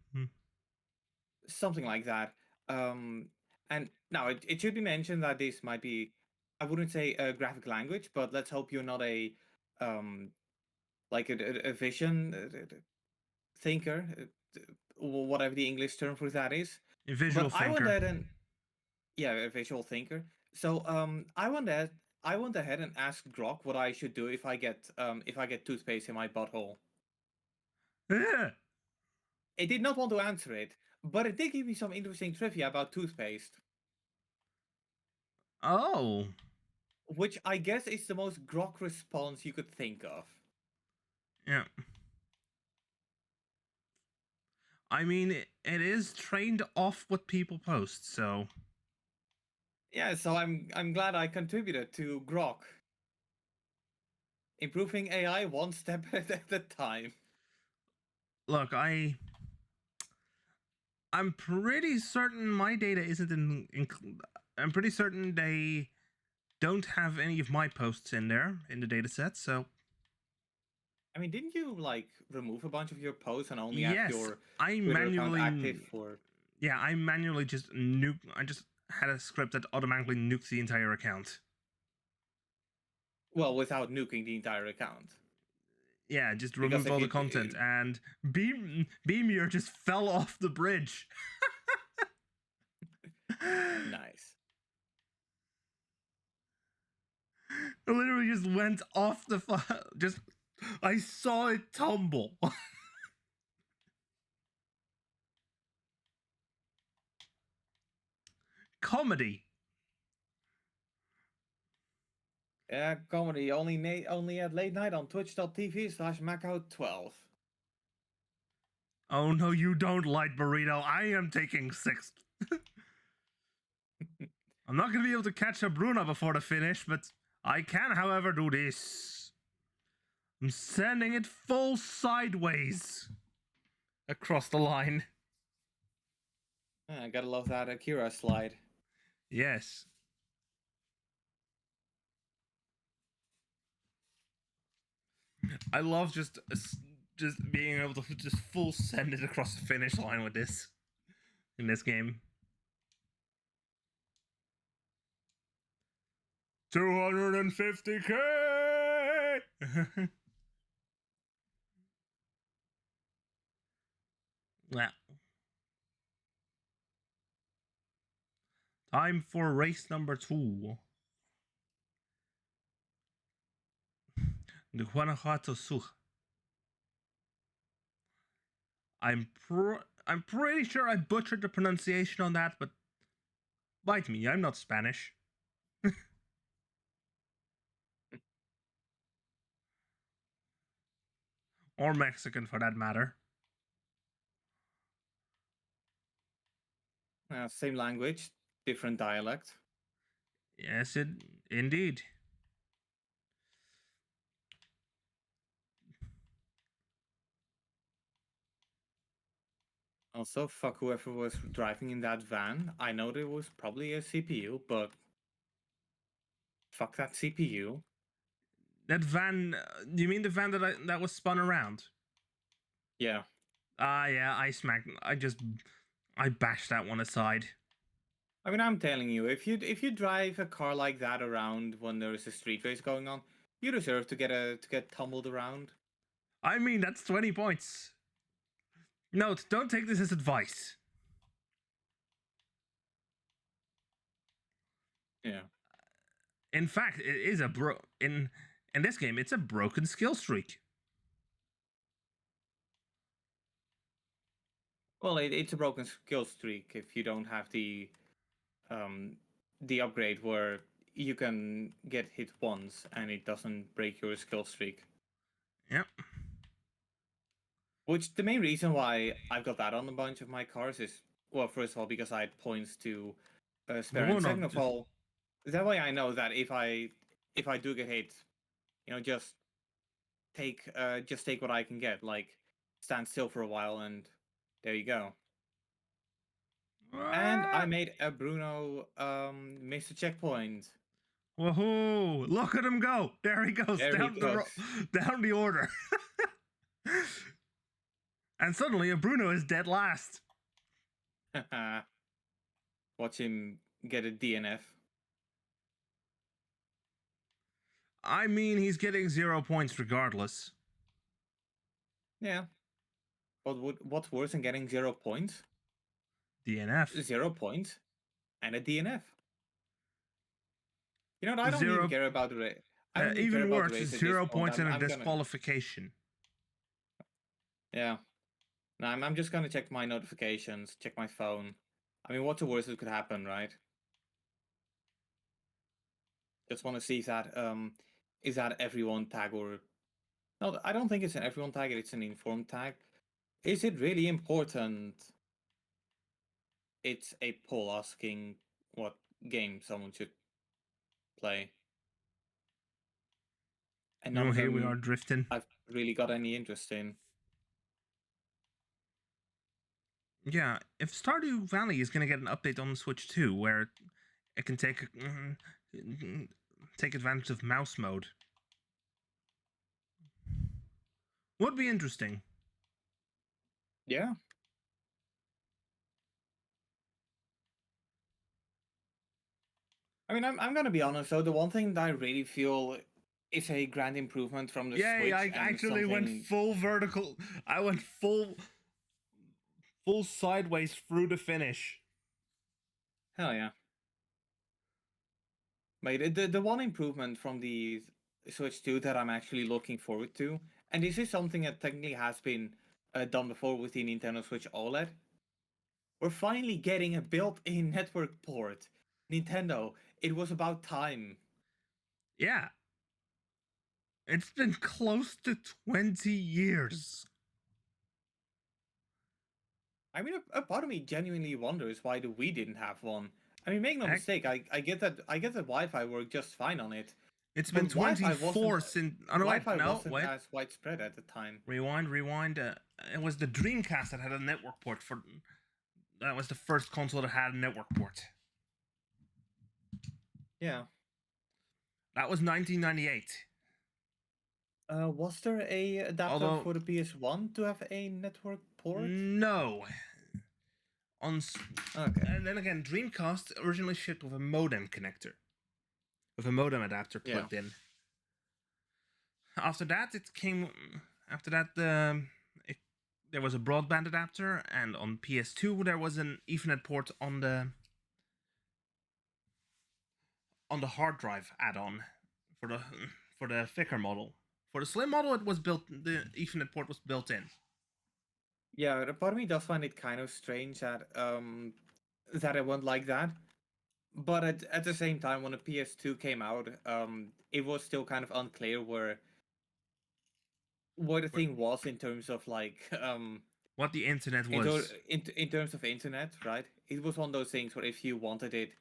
something like that. Um, and now it should be mentioned that this might be, I wouldn't say a graphic language, but let's hope you're not a um, like a vision thinker, whatever the English term for that is. A But visual I went thinker. ahead and yeah, a visual thinker. So I went ahead and asked Grok what I should do if I get toothpaste in my butthole. Eh. It did not want to answer it, but it did give me some interesting trivia about toothpaste, Oh. which I guess is the most Grok response you could think of. Yeah. I mean, it is trained off what people post, so. Yeah, so I'm glad I contributed to Grok. Improving AI one step at a time. Look, I'm pretty certain my data isn't I'm pretty certain they don't have any of my posts in there in the data set, so. I mean, didn't you like remove a bunch of your posts and only have Yes, your I Twitter account active manually. for? Yeah, I manually just nuke. I just had a script that automatically nukes the entire account. Well, without nuking the entire account. Yeah, just Because remove if all the you content, and Beamier just fell off the bridge. nice. It literally just went off the just I saw it tumble. Comedy. Yeah, comedy only at late night on twitch.tv/Macau12. Oh no, you don't, Light Burrito. I am taking sixth. I'm not gonna be able to catch a Bruna before the finish, but I can, however, do this. I'm sending it full sideways across the line. I gotta love that Akira slide. Yes. I love just being able to just full send it across the finish line with this in this game. 250k. Well, time for race number 2. The Guanajuato Sur. I'm pretty sure I butchered the pronunciation on that, but bite me, I'm not Spanish. Or Mexican for that matter. Same language, different dialect. Yes, it indeed. Also, fuck whoever was driving in that van. I know there was probably a CPU, but fuck that CPU. That van, you mean the van that was spun around? Yeah. Yeah, I bashed that one aside. I mean, I'm telling you, if you drive a car like that around when there is a street race going on, you deserve to get tumbled around. I mean, that's 20 points. Note, don't take this as advice. Yeah. In fact, it is a in this game, it's a broken skill streak. Well, it's a broken skill streak if you don't have the upgrade where you can get hit once and it doesn't break your skill streak. Yep. Which the main reason why I've got that on a bunch of my cars is, well, first of all, because I had points to spare, No, and no, second of all, that way I know that if I do get hit, you know, just take what I can get, like stand still for a while, and there you go. And I What? made a Bruno miss a checkpoint. Woohoo! Look at him go. There he goes There he down the goes. down the order. And suddenly a Bruno is dead last. Watch him get a DNF. I mean, he's getting 0 points regardless. Yeah. What's worse than getting 0 points? DNF. 0 points and a DNF. You know what? I don't even Zero. care about the race. I don't even care Even about the worse, race at this 0 point. points and a I'm gonna. disqualification. Yeah. No, I'm just gonna check my notifications, check my phone. I mean, what's the worst that could happen, right? Just want to see if that is that everyone tag or no? I don't think it's an everyone tag. It's an informed tag. Is it really important? It's a poll asking what game someone should play, and none Oh, of here we are them drifting. I've really got any interest in. Yeah, if Stardew Valley is going to get an update on the Switch too, where it can take advantage of mouse mode, would be interesting. Yeah. I mean, I'm gonna be honest though. The one thing that I really feel is a grand improvement from the Yay! Switch I and actually went something. full vertical. I went full sideways through the finish. Hell yeah! But the one improvement from the Switch 2 that I'm actually looking forward to, and this is something that technically has been done before with the Nintendo Switch OLED. We're finally getting a built-in network port. Nintendo, it was about time. Yeah, it's been close to 20 years. I mean, a part of me genuinely wonders why the Wii didn't have one. I mean, make no Heck, mistake, I get that Wi-Fi worked just fine on it, it's been but 24 since. Oh no, Wi-Fi no, wasn't wait. as widespread at the time. Rewind. It was the Dreamcast that had a network port for. That was the first console that had a network port. Yeah. That was 1998. Was there a adapter Although for the PS1 to have a network port? no, Okay. and then again, Dreamcast originally shipped with a modem connector, with a modem adapter Yeah. plugged in. After that, it came. After that, there was a broadband adapter, and on PS2 there was an Ethernet port on the hard drive add-on for the thicker model. For the slim model, it was built. The Ethernet port was built in. Yeah, the part of me does find it kind of strange that it went like that. But at the same time, when the PS2 came out, it was still kind of unclear where what the thing was in terms of like What the internet in, was. in terms of internet, right? It was one of those things where if you wanted it,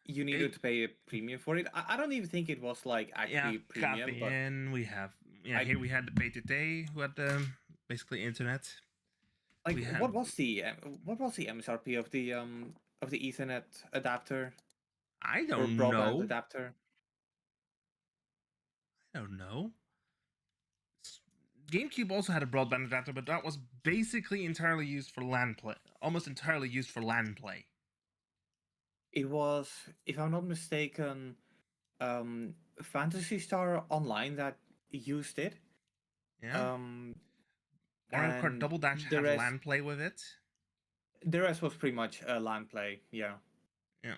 you needed to pay a premium for it. I don't even think it was like actually premium, but we have here we had the PTT who had basically internet. like We had, what was the MSRP of the Ethernet adapter I or don't broadband know. adapter? I don't know. GameCube also had a broadband adapter, but that was basically entirely used for LAN play. Almost entirely used for LAN play. It was, if I'm not mistaken, Fantasy Star Online that used it. Yeah. Mario Kart And Double Dash had LAN play with it. the rest was pretty much LAN play. Yeah. Yeah.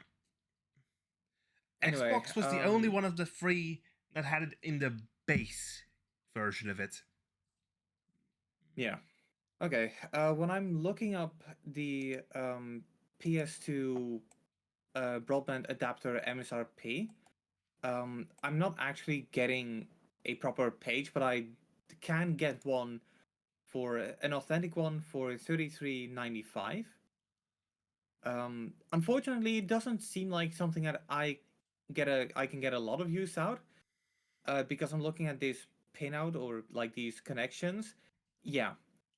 Anyway, Xbox was the only one of the three that had it in the base version of it. Yeah. Okay. When I'm looking up the PS2 broadband adapter MSRP, I'm not actually getting a proper page, but I can get one for an authentic one for $33.95. Unfortunately, it doesn't seem like something that I can get a lot of use out. Because I'm looking at this pinout or like these connections. Yeah,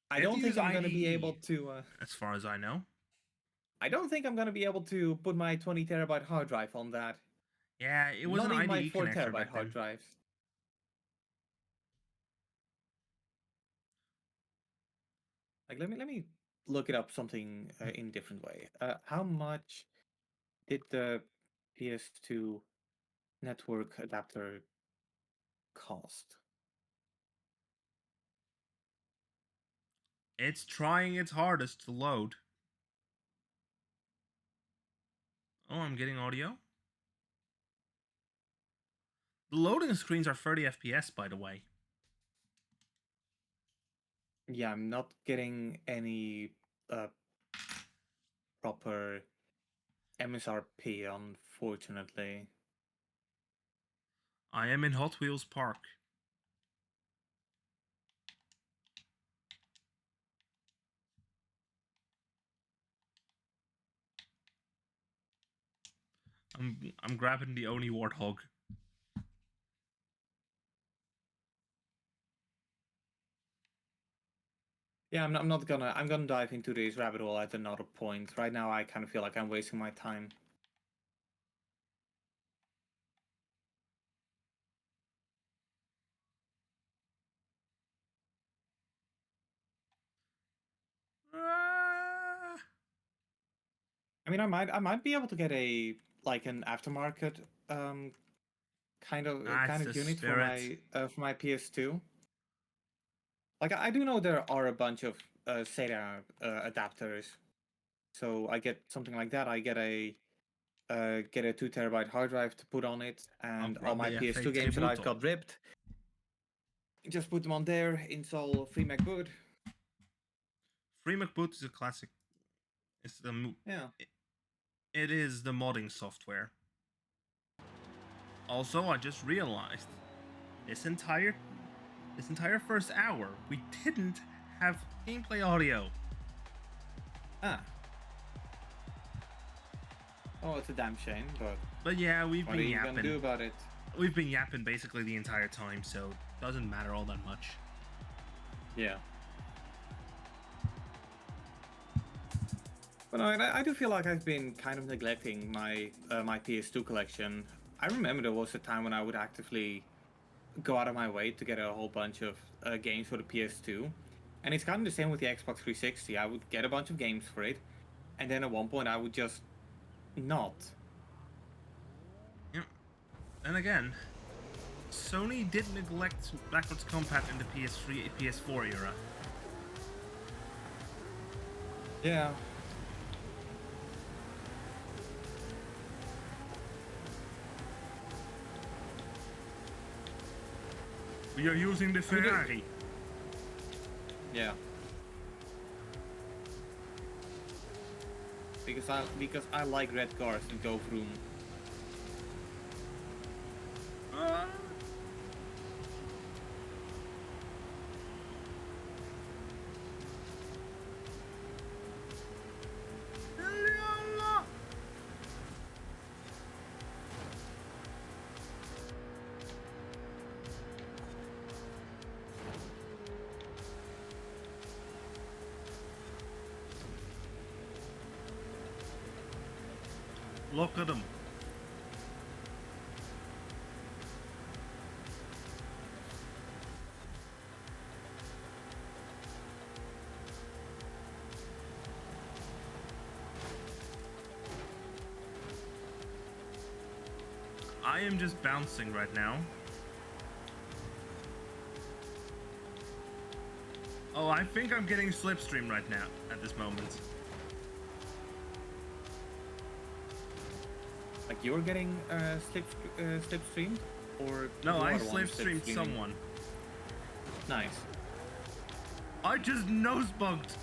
I don't think I'm gonna be able to. As far as I know. I don't think I'm gonna be able to put my 20 terabyte hard drive on that. Yeah, it was Not an even my IDE 4 connector terabyte back hard then. drives. Like, let me look it up something in different way. How much did the PS2 network adapter cost? It's trying its hardest to load. Oh, I'm getting audio. The loading screens are 30 FPS, by the way. Yeah, I'm not getting any proper MSRP, unfortunately. I am in Hot Wheels Park. I'm grabbing the Oni Warthog. Yeah, I'm not gonna. I'm gonna dive into this rabbit hole at another point. Right now, I kind of feel like I'm wasting my time. Ah, I mean, I might be able to get a like an aftermarket kind that's the of unit spirit. for my PS2. Like I do know there are a bunch of SATA adapters, so I get something like that. I get a 2 terabyte hard drive to put on it, I'll and all grab my the PS2 F8 games that I've Tributo. got ripped. Just put them on there. Install FreeMacBoot. Free McBoot is a classic. It's the Yeah. it is the modding software. Also, I just realized this entire first hour we didn't have gameplay audio. Ah. Oh, it's a damn shame, but But yeah, we've what are been you gonna do yapping. about it? We've been yapping basically the entire time, so it doesn't matter all that much. Yeah. But no, I do feel like I've been kind of neglecting my my PS2 collection. I remember there was a time when I would actively go out of my way to get a whole bunch of games for the PS2, and it's kind of the same with the Xbox 360. I would get a bunch of games for it, and then at one point I would just not. Yeah. And again, Sony did neglect backwards compat in the PS3, PS4 era. Yeah. We are using the Ferrari. Yeah. Because I like red cars and go vroom. Ah. Look at them. I am just bouncing right now. Oh, I think I'm getting slipstream right now at this moment. Like you're getting slipstreamed, or No, you I are the one slipstreamed slipstreaming? someone. Nice. I just nose bugged.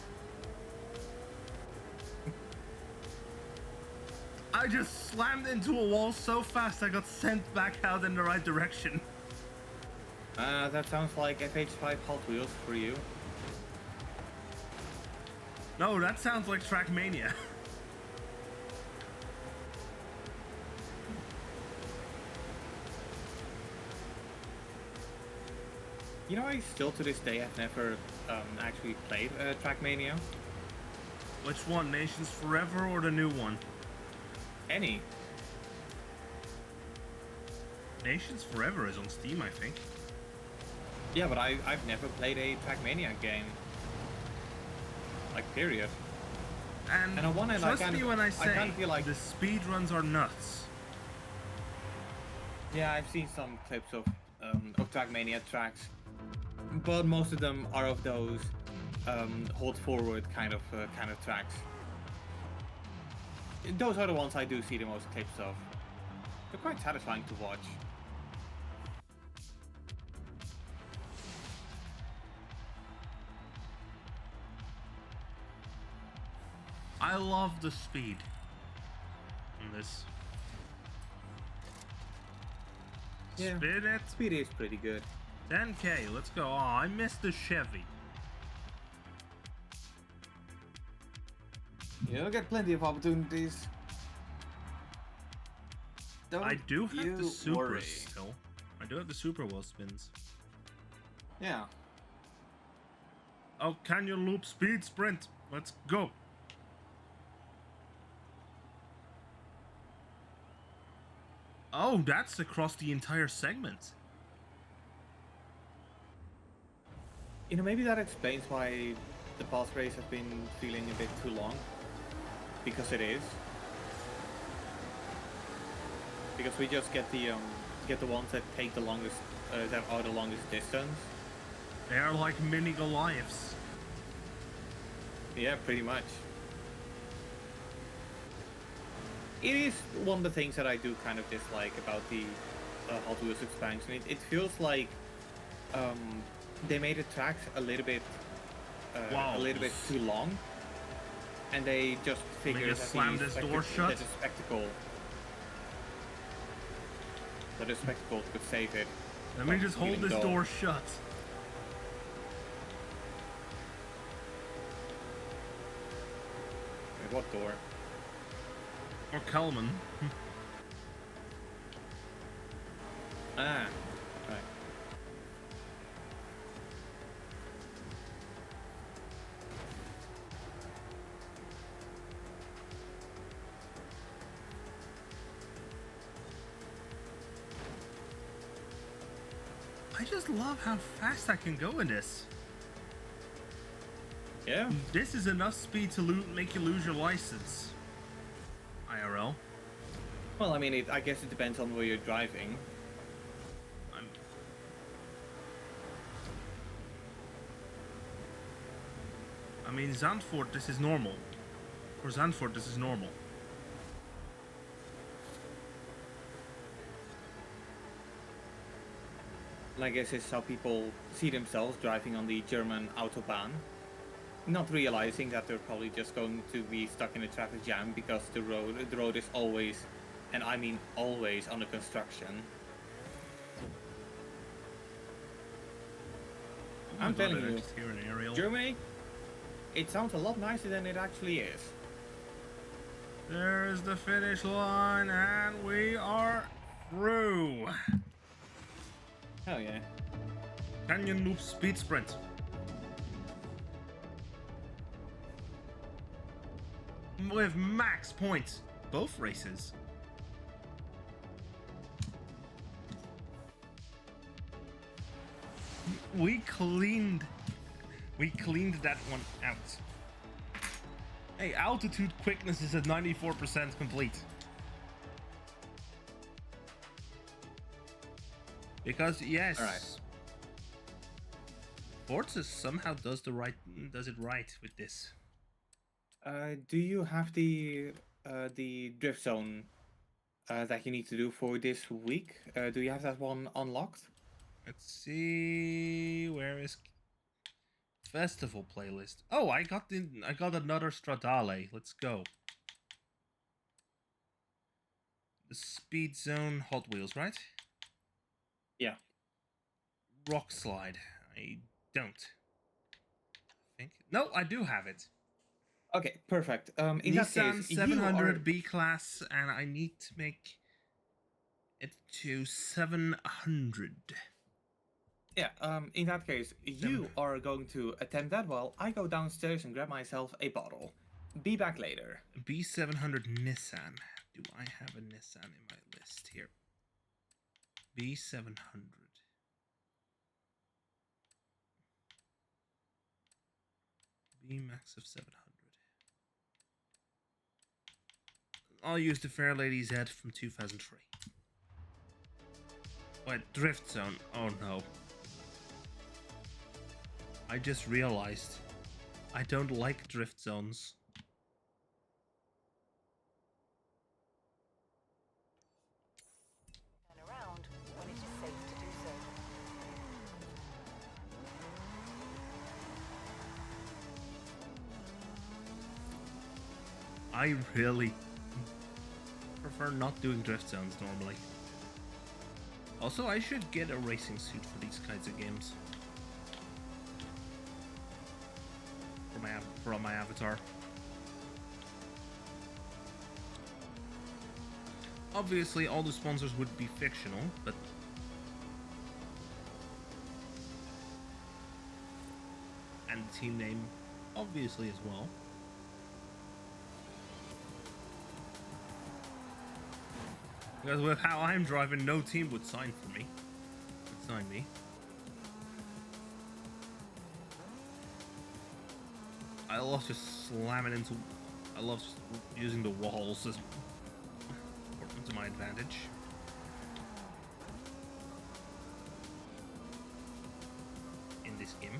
I just slammed into a wall so fast I got sent back out in the right direction. That sounds like FH5 Hot Wheels for you. No, that sounds like Trackmania. You know, I still to this day have never actually played Trackmania. Which one? Nations Forever or the new one? Any. Nations Forever is on Steam, I think. Yeah, but I've never played a Trackmania game. Like, period. And on one hand, trust me when I I say kinda feel like the speedruns are nuts. yeah, I've seen some clips of Trackmania tracks, but most of them are of those hold forward kind of tracks. Those are the ones I do see the most clips of. They're quite satisfying to watch. I love the speed in this. Yeah. Spin it. Speed is pretty good. 10K, let's go. Oh, I missed the Chevy. You'll get plenty of opportunities. I do have the you Supers worry. still. I do have the Super Well spins. Yeah. Oh, Canyon Loop Speed Sprint. Let's go. Oh, that's across the entire segment. You know, maybe that explains why the boss race has been feeling a bit too long. Because it is. Because we just get the ones that take the longest, that are the longest distance. They are like mini Goliaths. Yeah, pretty much. It is one of the things that I do kind of dislike about the Hot Wheels expansion. It feels like they made the tracks a little bit too long, and they just figured just slam this door shut? that the spectacle could save it. Let me just hold Even this though- door shut. Wait, what door? Or Kelman. Ah, right. I just love how fast I can go in this. Yeah. This is enough speed to make you lose your license. IRL. Well, I mean, I guess it depends on where you're driving. I mean, Zandvoort, this is normal. For Zandvoort, this is normal. And I guess it's how people see themselves driving on the German Autobahn. Not realizing that they're probably just going to be stuck in a traffic jam because the road is always, and I mean always, under construction. I'm telling you, Here an aerial. Germany, it sounds a lot nicer than it actually is. There's the finish line, and we are through. Hell yeah. Canyon Loop Speed Sprint. With max points, both races. We cleaned that one out. Hey, altitude quickness is at 94% complete. Because yes, All right. Forza somehow does it right with this. Do you have the drift zone that you need to do for this week? Do you have that one unlocked? Let's see, where is festival playlist? Oh, I got another Stradale. Let's go. The Speed Zone Hot Wheels, right? Yeah. Rock Slide. I don't think. No, I do have it. Okay, perfect. In that Nissan case, 700 B class, and I need to make it to 700. Yeah, in that case, you are going to attempt that while I go downstairs and grab myself a bottle. Be back later. B700 Nissan. Do I have a Nissan in my list here? B700. B max of 700. I'll use the Fair Lady Z from 2003. Wait, Drift Zone. Oh no. I just realized I don't like drift zones. Turn around when it is safe to do so. I really prefer not doing drift zones normally. Also, I should get a racing suit for these kinds of games. For my avatar. Obviously, all the sponsors would be fictional, but and the team name, obviously, as well. Because with how I'm driving, no team would sign for me. Would sign me. I love just slamming into. I love just using the walls as to my advantage. In this game.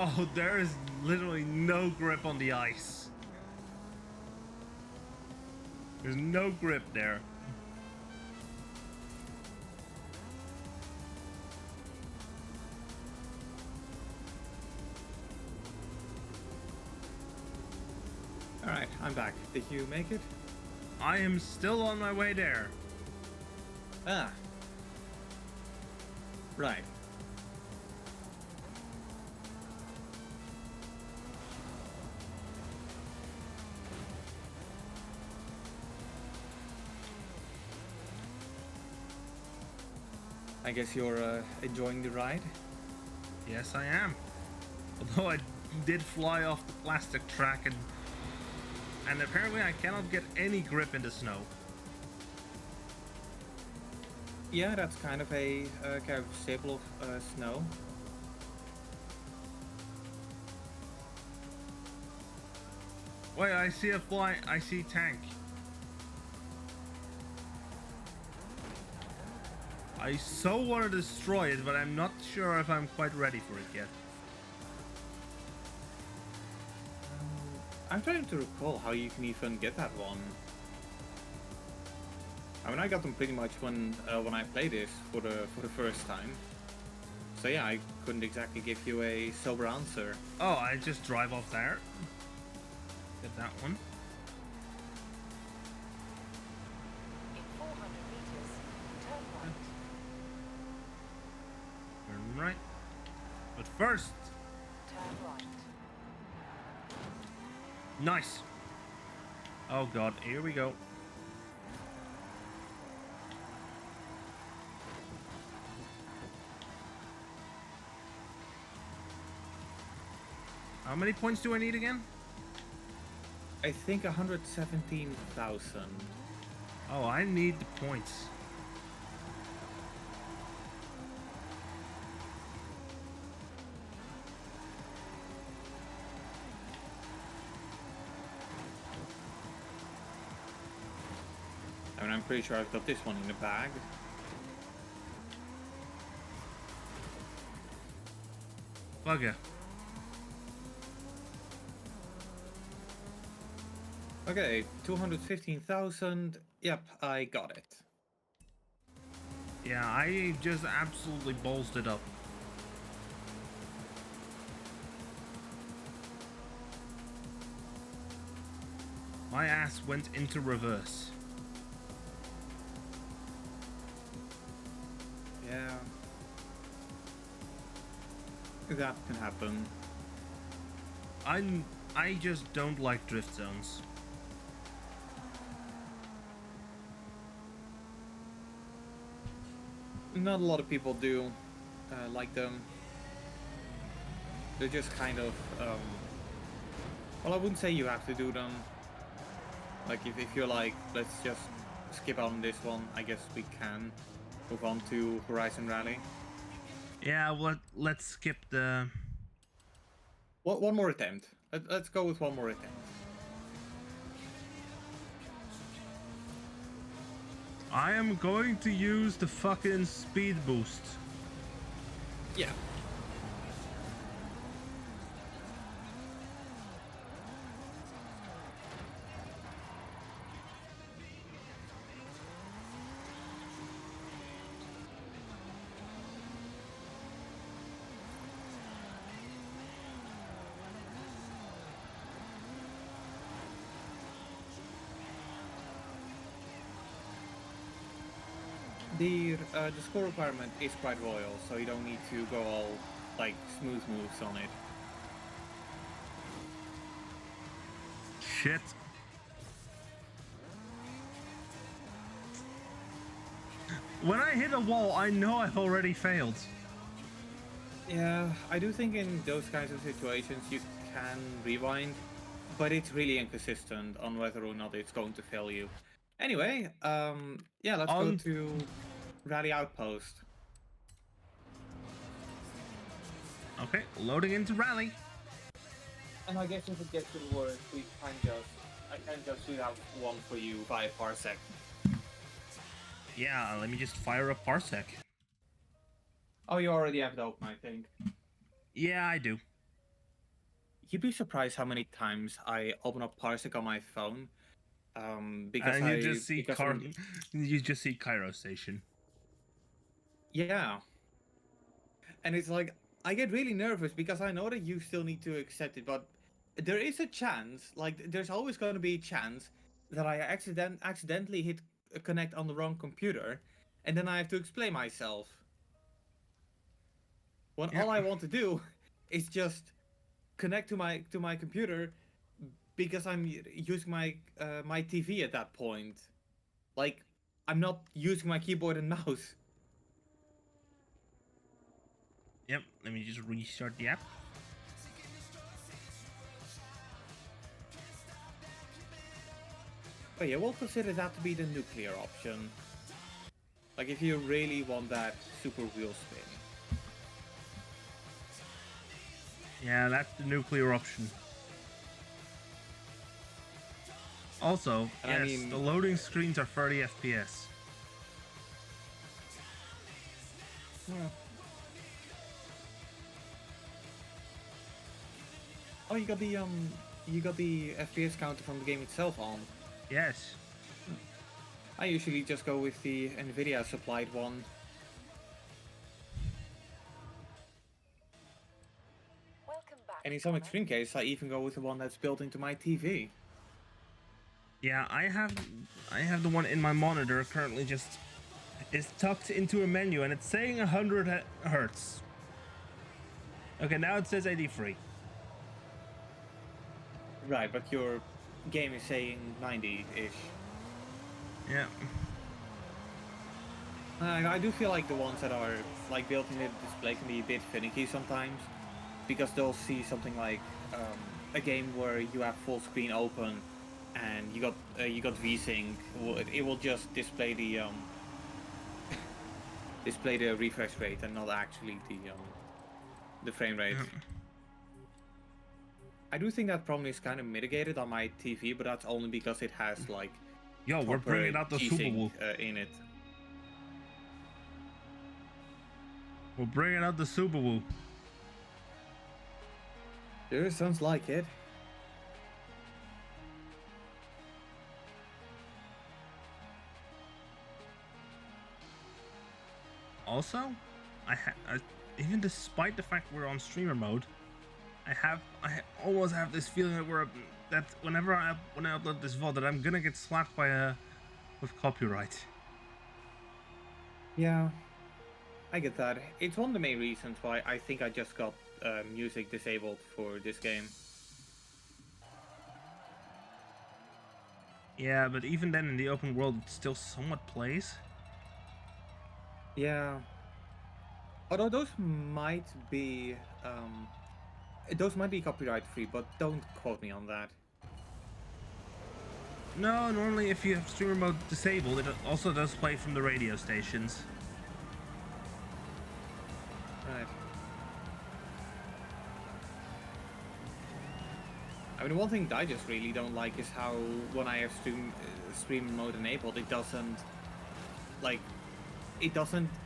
Oh, there is literally no grip on the ice. There's no grip there. Alright, I'm back. Did you make it? I am still on my way there. Ah. Right. I guess you're enjoying the ride? Yes, I am. Although I did fly off the plastic track and apparently I cannot get any grip in the snow. Yeah, that's kind of a kind of staple of snow. Wait, I see a fly. I see tank. I so want to destroy it, but I'm not sure if I'm quite ready for it yet. I'm trying to recall how you can even get that one. I mean, I got them pretty much when I played this for the first time. So yeah, I couldn't exactly give you a sober answer. Oh, I just drive off there. Get that one. In 400 meters, turn right. Turn right. But first, Turn right. nice. Oh god, here we go. How many points do I need again? I think 117,000. Oh, I need the points. I mean, I'm pretty sure I've got this one in the bag. Bugger. Okay, 215,000. Yep, I got it. Yeah, I just absolutely ballsed it up. My ass went into reverse. Yeah. That can happen. I just don't like drift zones. Not a lot of people do like them. They're just kind of, well, I wouldn't say you have to do them. Like, if you're like, let's just skip on this one, I guess we can move on to Horizon Rally. Yeah, well, let's skip the... One more attempt. Let's go with one more attempt. I am going to use the fucking speed boost. Yeah. The score requirement is quite royal, so you don't need to go all like smooth moves on it. Shit. When I hit a wall, I know I've already failed. Yeah, I do think in those kinds of situations you can rewind, but it's really inconsistent on whether or not it's going to fail you. Anyway, yeah, let's go to Rally Outpost. Okay, loading into rally. And I guess if it gets to the worst, I can just shoot out one for you by a parsec. Yeah, let me just fire a parsec. Oh, you already have it open, I think. Yeah, I do. You'd be surprised how many times I open up parsec on my phone. Because And I you just see because I'm- you just see Cairo Station. Yeah. And it's like, I get really nervous because I know that you still need to accept it, but there is a chance, like, there's always going to be a chance that I accidentally hit connect on the wrong computer, and then I have to explain myself. When Yeah. all I want to do is just connect to my computer because I'm using my my TV at that point. Like, I'm not using my keyboard and mouse. Yep, let me just restart the app. But yeah, we'll consider that to be the nuclear option. Like, if you really want that super wheel spin. Yeah, that's the nuclear option. Also, And yes, I mean, the loading screens are 30 FPS. yeah. Oh, you got the FPS counter from the game itself on. Yes. I usually just go with the Nvidia supplied one. Welcome back. And in some Connor. extreme cases, I even go with the one that's built into my TV. Yeah, I have the one in my monitor currently just is tucked into a menu and it's saying 100 hertz. Okay, now it says 83. Right, but your game is saying 90-ish. Yeah. I do feel like the ones that are like built in the display can be a bit finicky sometimes, because they'll see something like a game where you have full screen open and you got VSync. It will just display the display the refresh rate and not actually the frame rate. Yeah. I do think that problem is kind of mitigated on my TV, but that's only because it has like Yo, we're proper bringing out the G-Sync, Subaru. in it. We're bringing out the Subaru. Sure, sounds like it. Also, even despite the fact we're on streamer mode, I almost have this feeling that we're that when I upload this VOD that I'm gonna get slapped by with copyright. Yeah, I get that. It's one of the main reasons why I think I just got music disabled for this game. Yeah, but even then in the open world it still somewhat plays. Yeah. Although those might be copyright free, but don't quote me on that. No, normally if you have streamer mode disabled, it also does play from the radio stations. Right. I mean, one thing that I just really don't like is how when I have stream mode enabled, it doesn't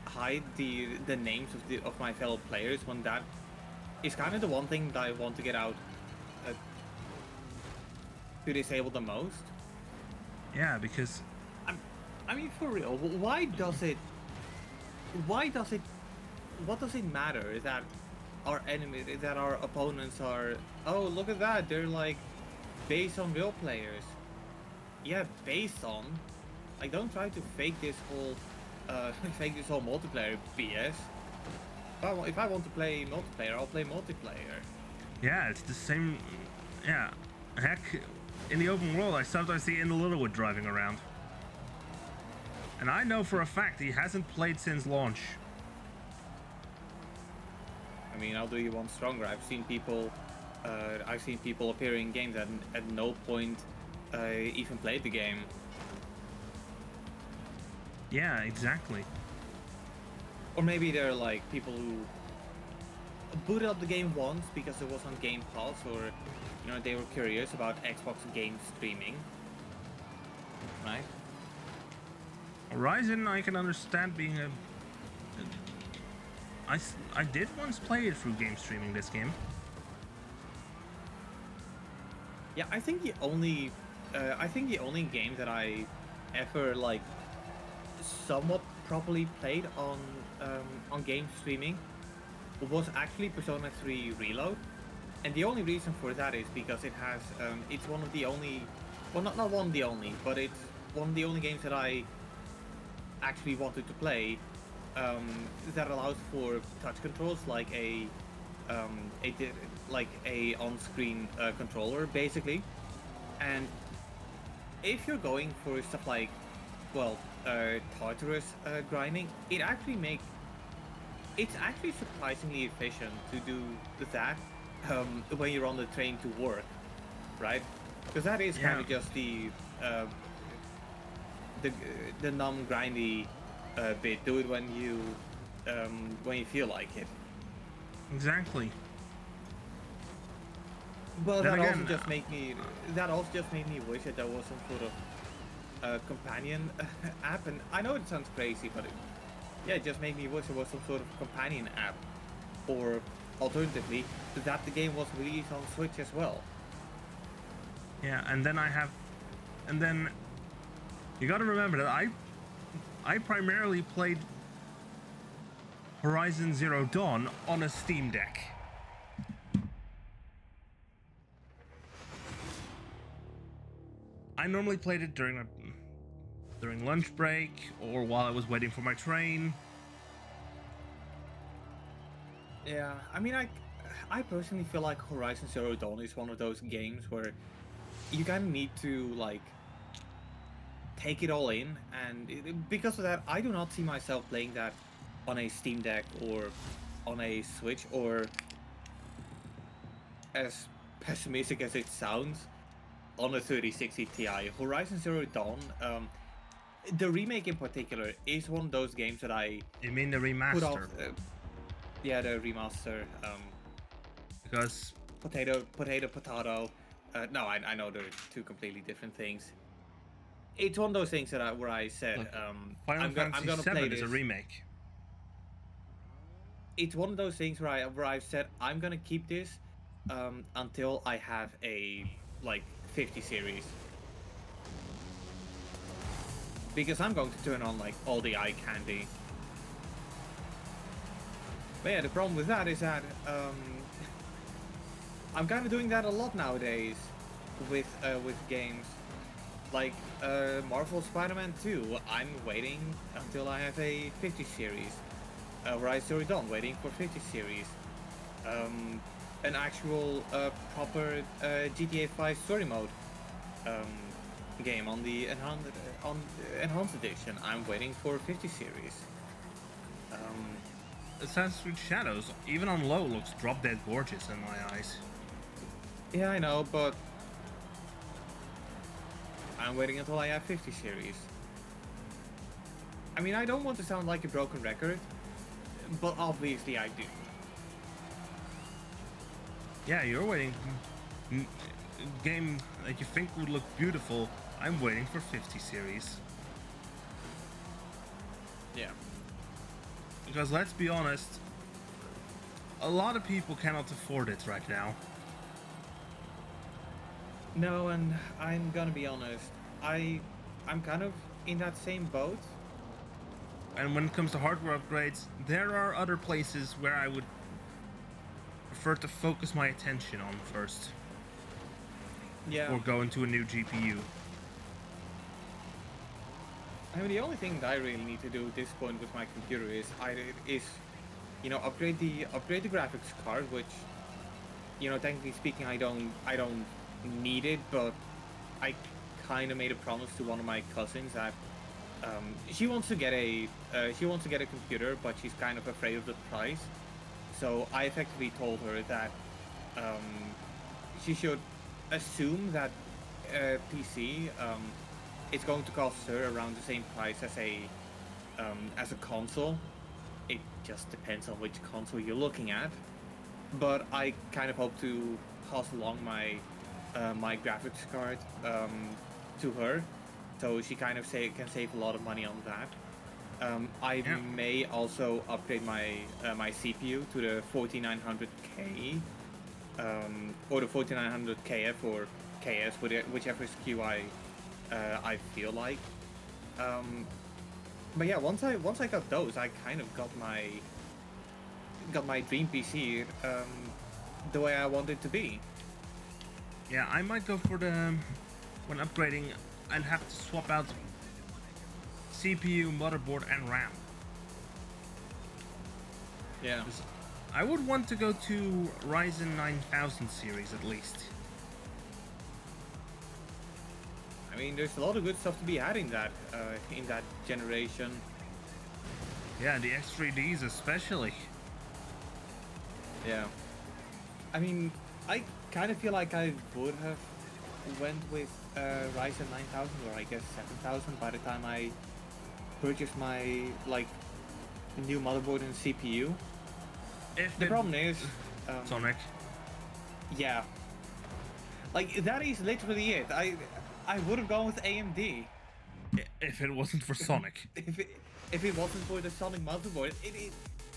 hide the names of my fellow players, when that is kind of the one thing that I want to get out to disable the most. Yeah, because I mean, for real, why does it? What does it matter that our enemies, that our opponents are? Oh, look at that! They're like based on real players. Yeah, based on. Like, don't try to fake this whole multiplayer BS. If I want to play multiplayer, I'll play multiplayer. yeah, it's the same. Yeah, heck, in the open world, I sometimes see In the Littlewood driving around, and I know for a fact he hasn't played since launch. I mean, I'll do you one stronger. I've seen people appear in games that at no point even played the game. Yeah, exactly. Or maybe they're like people who booted up the game once because it was on Game Pass, or they were curious about Xbox game streaming, right? Horizon, I can understand being a. I did once play it through game streaming this game. Yeah, I think the only game that I ever like somewhat properly played on game streaming was actually Persona 3 Reload, and the only reason for that is because it has it's one of the only, well, not one of the only, but it's one of the only games that I actually wanted to play that allows for touch controls, like a on-screen controller basically. And if you're going for stuff like, well, Tartarus grinding, it's actually surprisingly efficient to do that when you're on the train to work, right? Because that is kind of just the non-grindy bit. Do it when you feel like it. Exactly. Well, Then that again, also just made me wish that there was some sort of companion app. And I know it sounds crazy, but it just made me wish there was some sort of companion app, or alternatively that the game was released on Switch as well. Yeah, and then you got to remember that I primarily played Horizon Zero Dawn on a Steam Deck. I normally played it during lunch break or while I was waiting for my train. Yeah, I mean, I personally feel like Horizon Zero Dawn is one of those games where you kind of need to like take it all in, and because of that, I do not see myself playing that on a Steam Deck or on a Switch, or, as pessimistic as it sounds, on a 3060 Ti. Horizon Zero Dawn, the remake in particular, is one of those games that I You mean the put remaster? off. Yeah, the remaster. Because Potato. No, I know they're two completely different things. It's one of those things where I said, look, I'm Final gonna Fantasy play VII this. is a remake. It's one of those things where I've said I'm gonna keep this until I have a like 50 series, because I'm going to turn on like all the eye candy. But yeah, the problem with that is that I'm kind of doing that a lot nowadays. with games like Marvel Spider-Man 2. I'm waiting until I have a 50 series. Horizon Zero Dawn, waiting for 50 series. An actual proper GTA 5 story mode um, game on the enhanced edition. I'm waiting for 50 series. Assassin's Creed Shadows, even on low, looks drop dead gorgeous in my eyes. Yeah, I know, but I'm waiting until I have 50 series. I mean, I don't want to sound like a broken record, but obviously I do. Yeah, you're waiting. Game that you think would look beautiful. I'm waiting for 50 series. Yeah. Because let's be honest, a lot of people cannot afford it right now. No, and I'm gonna be honest. I'm kind of in that same boat. And when it comes to hardware upgrades, there are other places where I would prefer to focus my attention on first. Yeah. Or go into a new GPU. I mean, the only thing that I really need to do at this point with my computer is you know, upgrade the graphics card, which, you know, technically speaking, I don't need it, but I kind of made a promise to one of my cousins that she wants to get a computer, but she's kind of afraid of the price. So I effectively told her that she should assume that PC it's going to cost her around the same price as a console. It just depends on which console you're looking at. But I kind of hope to pass along my graphics card to her, so she kind of can save a lot of money on that. I may also upgrade my CPU to the 4900K or the 4900KF or KS, whichever SKU I feel like. But yeah, once I got those, I kind of got my dream PC the way I want it to be. Yeah, I might go for the... When upgrading, I'd have to swap out CPU, motherboard, and RAM. Yeah. I would want to go to Ryzen 9000 series at least. I mean, there's a lot of good stuff to be had in that generation. Yeah, the X3Ds especially. Yeah. I mean, I kind of feel like I would have went with Ryzen 9000 or I guess 7000 by the time I purchased my new motherboard and CPU. The problem is Sonic. Yeah. Like, that is literally it. I would have gone with AMD. If it wasn't for Sonic. If it wasn't for the Sonic motherboard,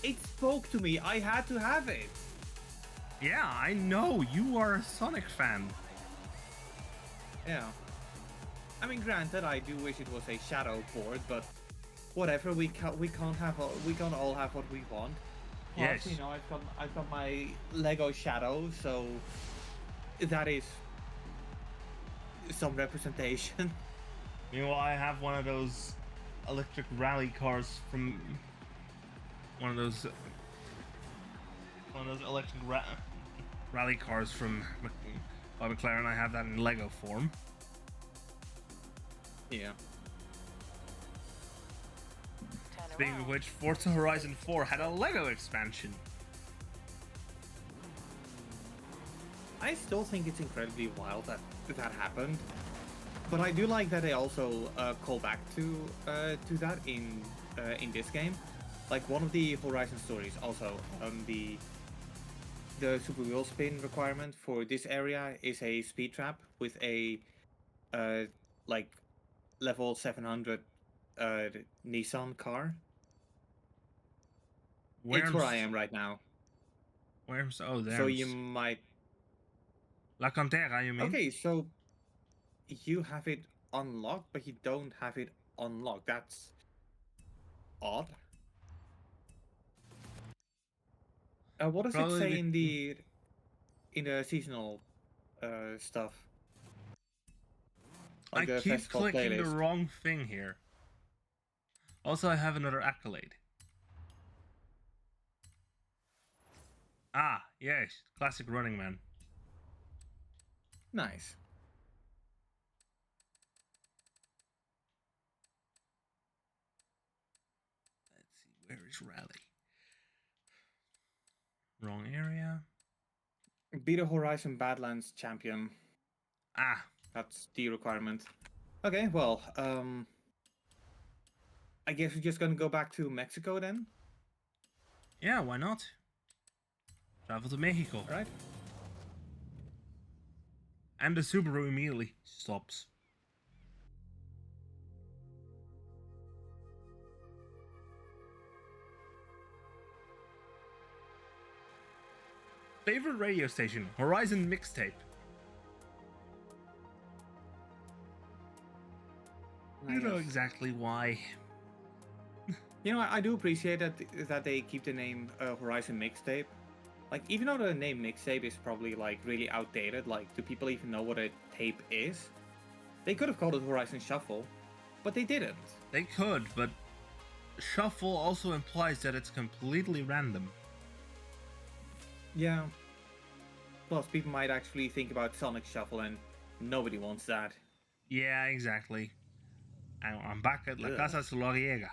it spoke to me. I had to have it. Yeah, I know. You are a Sonic fan. Yeah. I mean, granted, I do wish it was a Shadow board, but whatever. We can't all have what we want. Plus, Yes. you know, I've got my Lego Shadow, so that is some representation. Meanwhile, I have one of those electric rally cars from one of those electric rally cars from by McLaren. I have that in Lego form. Yeah. Speaking of which, Forza Horizon 4 had a Lego expansion. I still think it's incredibly wild that that happened, but I do like that they also call back to that in this game. Like, one of the Horizon stories also, the super wheel spin requirement for this area is a speed trap with a like level 700 Nissan car. It's where I am right now. Where's... Oh, So there's... you might... La Cantera, you mean? Okay, so you have it unlocked, but you don't have it unlocked. That's odd. What does it Probably say in the seasonal stuff? I like the keep festival clicking the playlist. wrong thing here. Also, I have another accolade. Ah, yes, classic Running Man. Nice. Let's see, where is Rally? Wrong area. Be the Horizon Badlands champion. Ah, That's the requirement. Okay, well, I guess we're just gonna go back to Mexico then. yeah, why not? Travel to Mexico. All right. And the Subaru immediately stops. Favorite radio station, Horizon Mixtape. You know exactly why. You know, I do appreciate that they keep the name Horizon Mixtape. Like, even though the name Mixtape is probably like really outdated, like, do people even know what a tape is? They could have called it Horizon Shuffle, but they didn't. They could, but shuffle also implies that it's completely random. Yeah. Plus, people might actually think about Sonic Shuffle, and nobody wants that. Yeah, exactly. I'm back at La Ugh. Casa Solariega.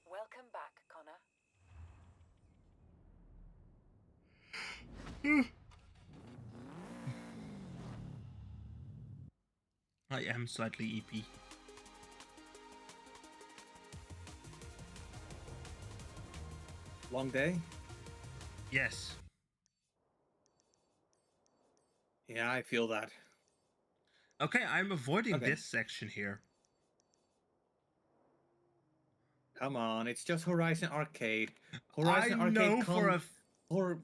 Welcome back, Connor. I am slightly EP. Long day? Yes. Yeah, I feel that. Okay, I'm avoiding Okay. this section here. Come on, it's just Horizon Arcade. Horizon I know Arcade for a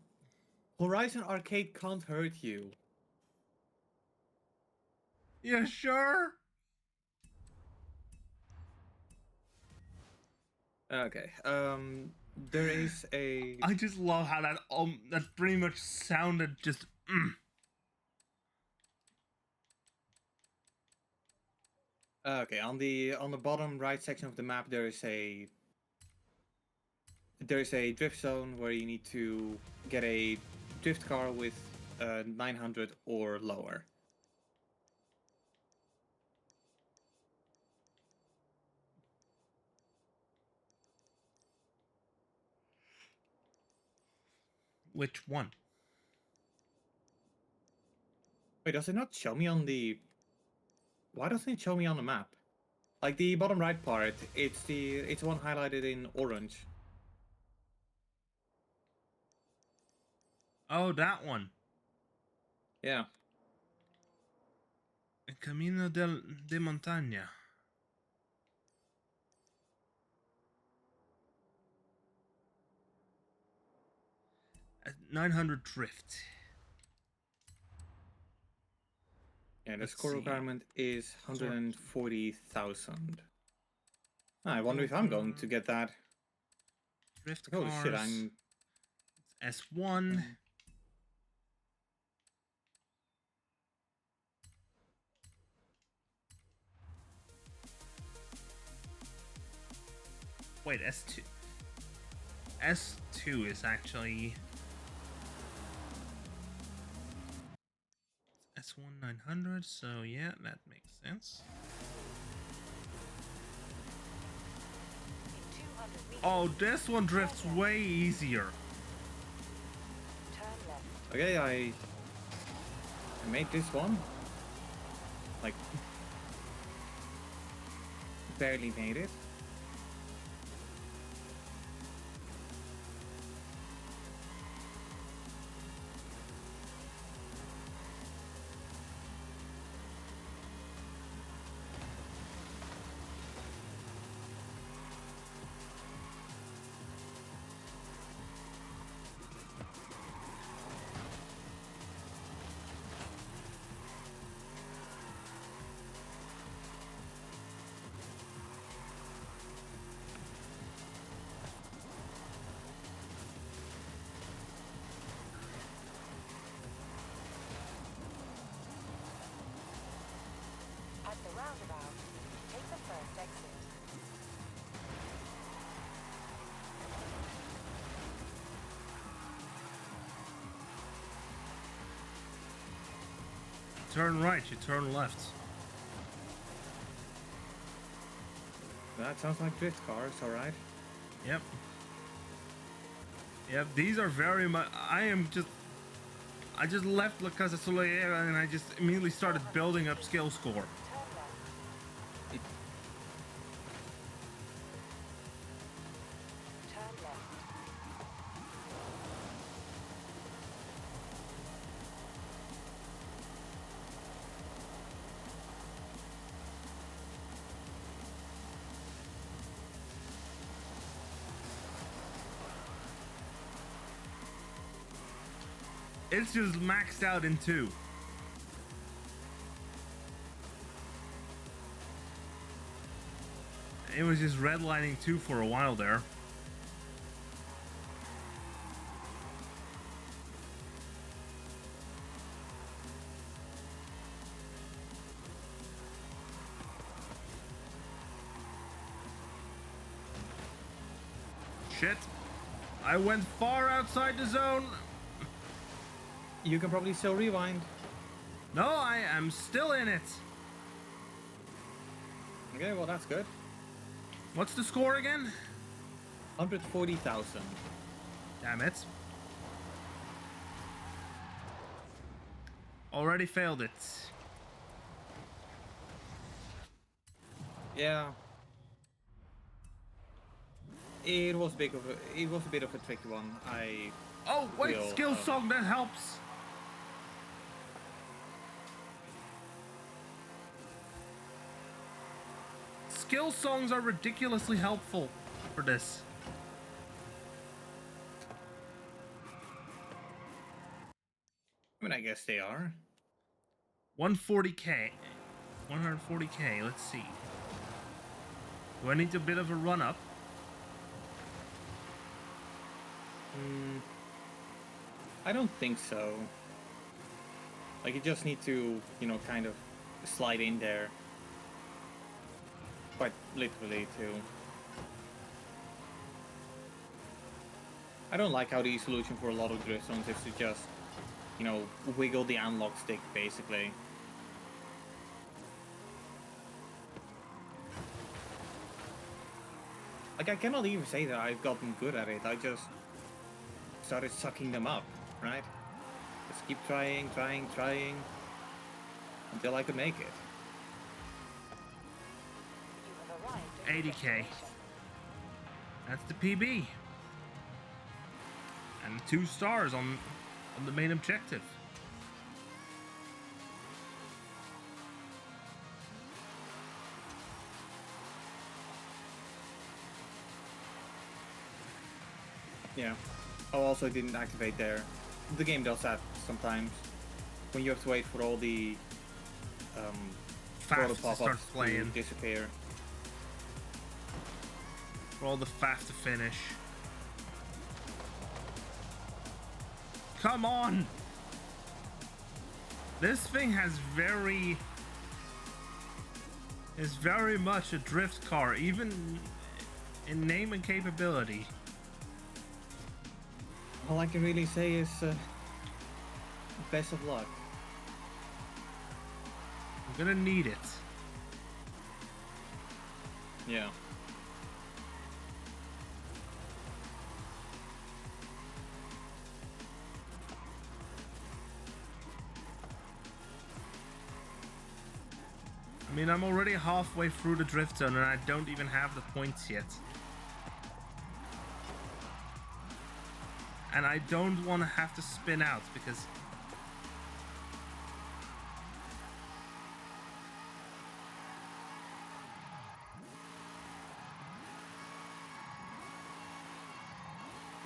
Horizon Arcade can't hurt you. Yeah, sure. Okay. There is a. I just love how that pretty much sounded just. Okay, on the bottom right section of the map, there is a drift zone where you need to get a drift car with 900 or lower. Which one? Wait, does it not show me on the? Why doesn't it show me on the map? Like the bottom right part, it's the one highlighted in orange. Oh, that one. Yeah. Camino de Montaña. 900 drift. Yeah, the Let's score see. requirement is 140,000. I wonder if I'm going to get that. Drift Oh cars. shit, I'm S1. Wait, S2. S2 is actually S1 900, so yeah, that makes sense. In 200 meters, Oh, this one drifts way easier. turn left. Okay, I made this one. Like, barely made it. Take the first exit. Turn right, you turn left. That sounds like drift cars, alright. Yep. Yep, these are very much. I just left La Casa Solera and I just immediately started building up skill score. Turn left. Turn left. It's just maxed out in 2. It was just redlining 2 for a while there. Shit. I went far outside the zone. You can probably still rewind. No, I am still in it. Okay, well that's good. What's the score again? 140,000. Damn it. Already failed it. Yeah. It was a bit of a tricky one. Oh, wait, Will, skill song, that helps. Skill songs are ridiculously helpful for this. I mean, I guess they are. 140k. 140k, let's see. Do I need a bit of a run up? I don't think so. Like, you just need to, kind of slide in there. Quite literally, too. I don't like how the solution for a lot of drift zones is to just, wiggle the analog stick, basically. Like, I cannot even say that I've gotten good at it. I just started sucking them up, right? Just keep trying, until I could make it. You have arrived at your 80k. destination. That's the PB. And 2 stars on the main objective. Yeah. Oh, also I didn't activate there. The game does that sometimes. When you have to wait for all the Fast to pop-ups start to playing. disappear. For all the fast to finish. Come on! This thing is very much a drift car, even in name and capability. All I can really say is best of luck. I'm gonna need it. Yeah. I mean, I'm already halfway through the drift zone and I don't even have the points yet. And I don't want to have to spin out because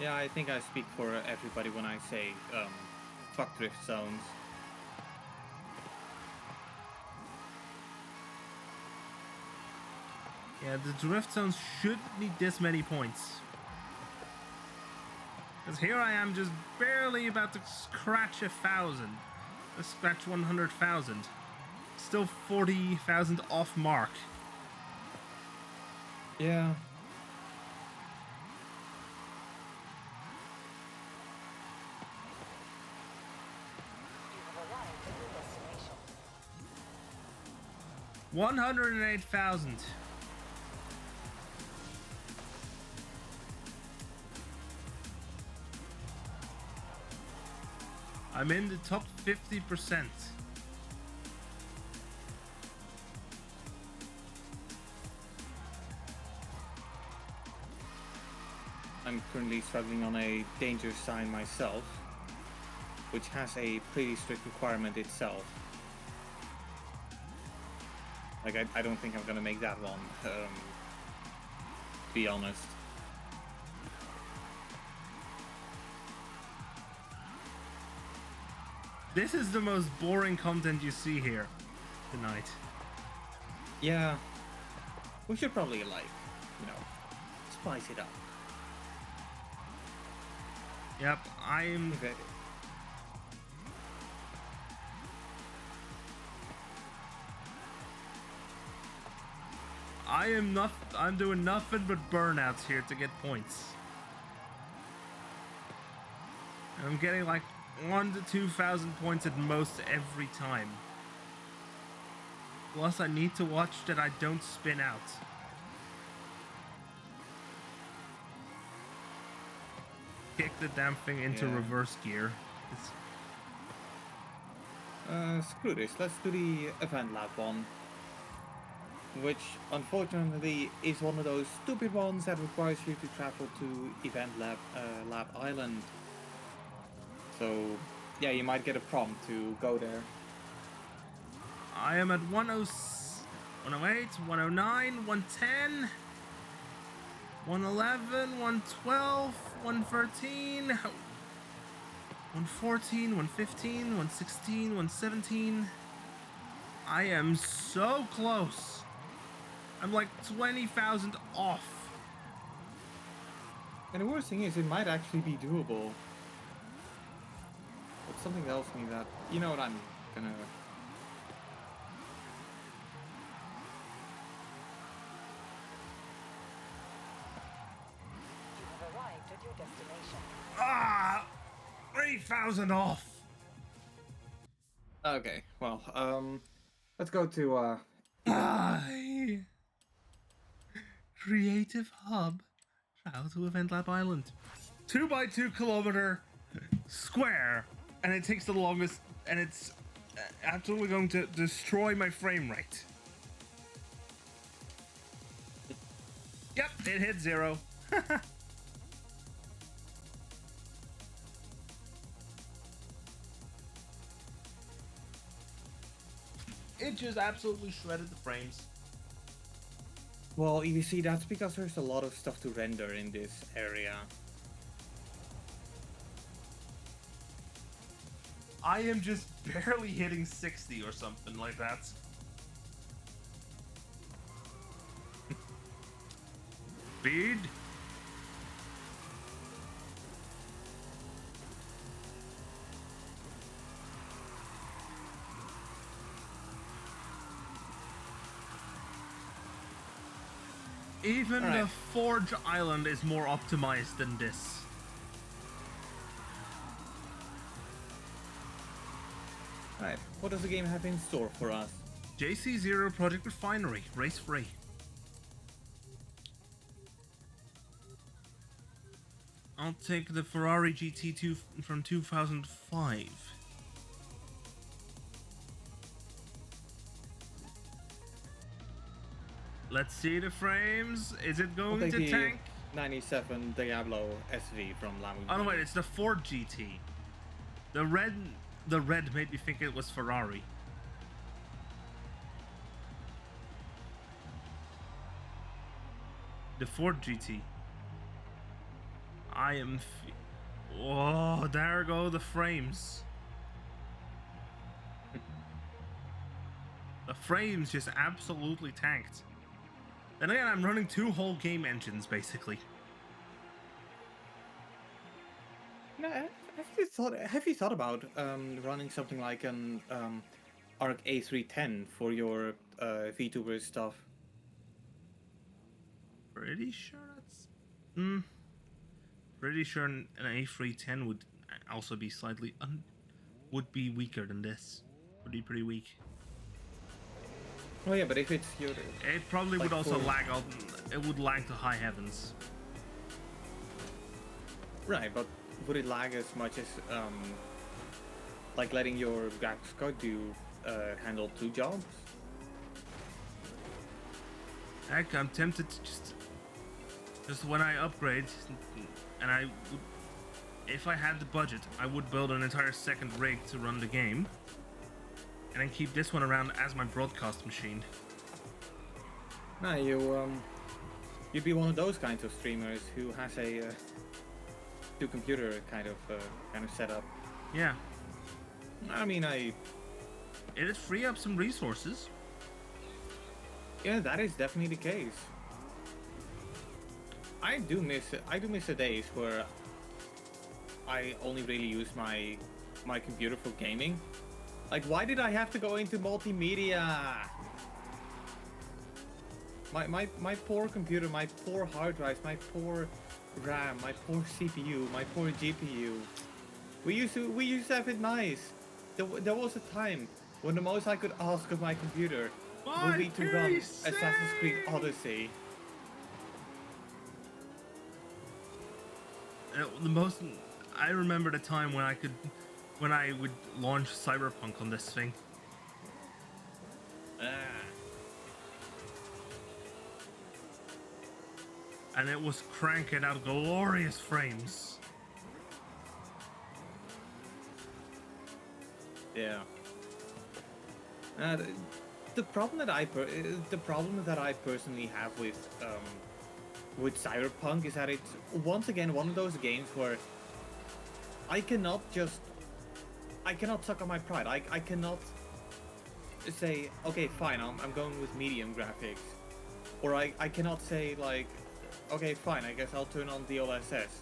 Yeah, I think I speak for everybody when I say fuck drift zones. yeah, the drift zones shouldn't need this many points. Because here I am just barely about to scratch 1,000. Let's scratch 100,000. Still 40,000 off mark. Yeah. You have arrived at your destination. 108,000. I'm in the top 50%. I'm currently struggling on a danger sign myself, which has a pretty strict requirement itself. Like, I don't think I'm gonna make that one, to be honest. This is the most boring content you see here tonight. Yeah. We should probably, like, you know, spice it up. Yep, I'm... Okay. I'm doing nothing but burnouts here to get points. And I'm getting like 1,000 to 2,000 points at most every time. Plus, I need to watch that I don't spin out. Kick the damn thing into Yeah. reverse gear. Screw this. Let's do the event lab one. Which, unfortunately, is one of those stupid ones that requires you to travel to Event Lab Island. So, yeah, you might get a prompt to go there. I am at 108, 109, 110, 111, 112, 113, 114, 115, 116, 117. I am so close. I'm like 20,000 off. And the worst thing is, it might actually be doable. But something tells me that, you know what, I'm gonna... You have arrived at your destination. Ah, 3,000 off. Okay, well, let's go to, Creative Hub. Travel to Event Lab Island. 2x2 kilometer square, and it takes the longest, and it's absolutely going to destroy my frame rate. Yep, it hit 0. It just absolutely shredded the frames. well, you see, that's because there's a lot of stuff to render in this area. I am just barely hitting 60 or something like that. Speed. Even the Alright. Forge Island is more optimized than this. Alright, what does the game have in store for us? JC0 Project Refinery, race free. I'll take the Ferrari GT2 from 2005. Let's see the frames. Is it I'll going take to the tank? 97 Diablo SV from Lamborghini. Oh no, wait, it's the Ford GT. The red made me think it was Ferrari. The Ford GT. I am. Oh, there go the frames. The frames just absolutely tanked. Then again, I'm running 2 whole game engines basically. No, have you thought about running something like an Arc A310 for your VTuber stuff? Pretty sure that's. Pretty sure an A310 would also be slightly would be weaker than this. Would be pretty weak. Oh yeah, but if it's your It probably like would also for- lag out. It would lag to high heavens. right, but would it lag as much as like letting your graphics card do handle 2 jobs? Heck, I'm tempted to just when I upgrade, and if I had the budget, I would build an entire second rig to run the game, and then keep this one around as my broadcast machine. Nah, you'd be one of those kinds of streamers who has a 2-computer kind of setup. Yeah, I mean, it'd free up some resources. yeah, that is definitely the case. I do miss the days where I only really use my computer for gaming. Like, why did I have to go into multimedia? My poor computer, my poor hard drives, my poor RAM, my poor CPU, my poor GPU. We used to have it nice. There was a time when the most I could ask of my computer would be to run Assassin's Creed Odyssey. The most I remember the time when I would launch Cyberpunk on this thing. And it was cranking out glorious frames. Yeah. The problem that I personally have with Cyberpunk is that it's once again one of those games where I cannot suck on my pride. I cannot say, okay, fine, I'm going with medium graphics, or I cannot say like, okay, fine, I guess I'll turn on DLSS.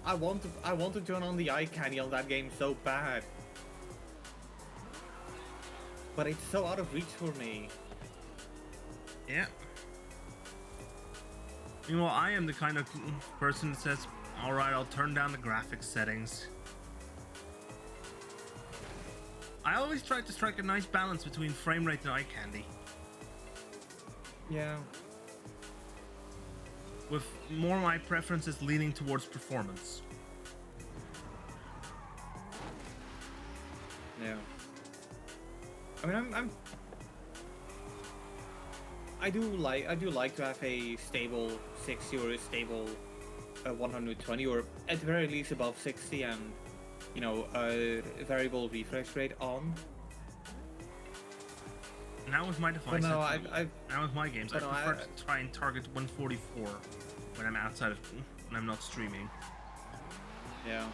I want to turn on the eye candy on that game so bad, but it's so out of reach for me. Yeah. You know, I am the kind of person that says, alright, I'll turn down the graphics settings. I always try to strike a nice balance between frame rate and eye candy. Yeah. With more my preferences leaning towards performance. Yeah. I mean, I do like to have a stable 60 or a stable 120, or at the very least above 60, and you know, a variable refresh rate on. Now with my device, No, now with my games, I no, prefer to try and target 144 when I'm outside of when I'm not streaming. Yeah.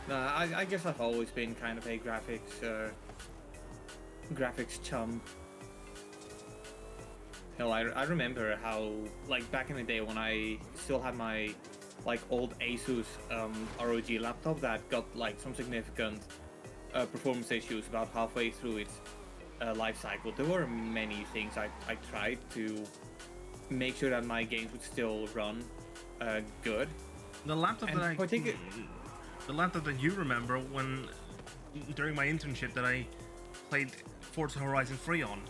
No, I guess I've always been kind of a graphics chum. You know, I remember how, like, back in the day when I still had my, like, old Asus ROG laptop that got, like, some significant performance issues about halfway through its life cycle. There were many things I tried to make sure that my games would still run good. The laptop And the laptop that you remember when during my internship that I played Forza Horizon 3 on,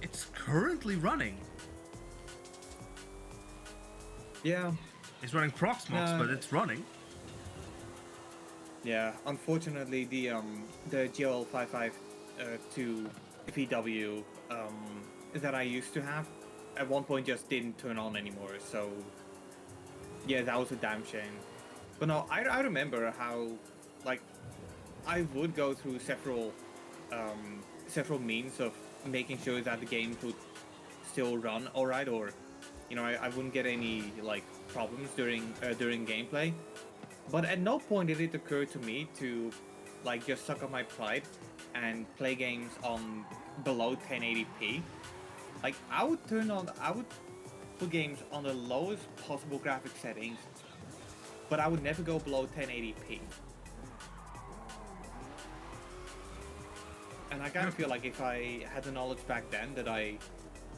it's currently running. Yeah. It's running Proxmox, but it's running. Yeah, unfortunately, the GL552 VW that I used to have at one point just didn't turn on anymore. So yeah, that was a damn shame. But no, I remember how, like, I would go through several means of making sure that the game would still run alright, or you know, I wouldn't get any like problems during gameplay. But at no point did it occur to me to like just suck up my pride and play games on below 1080p. Like, I would put games on the lowest possible graphic settings, but I would never go below 1080p. And I kind of feel like if I had the knowledge back then that I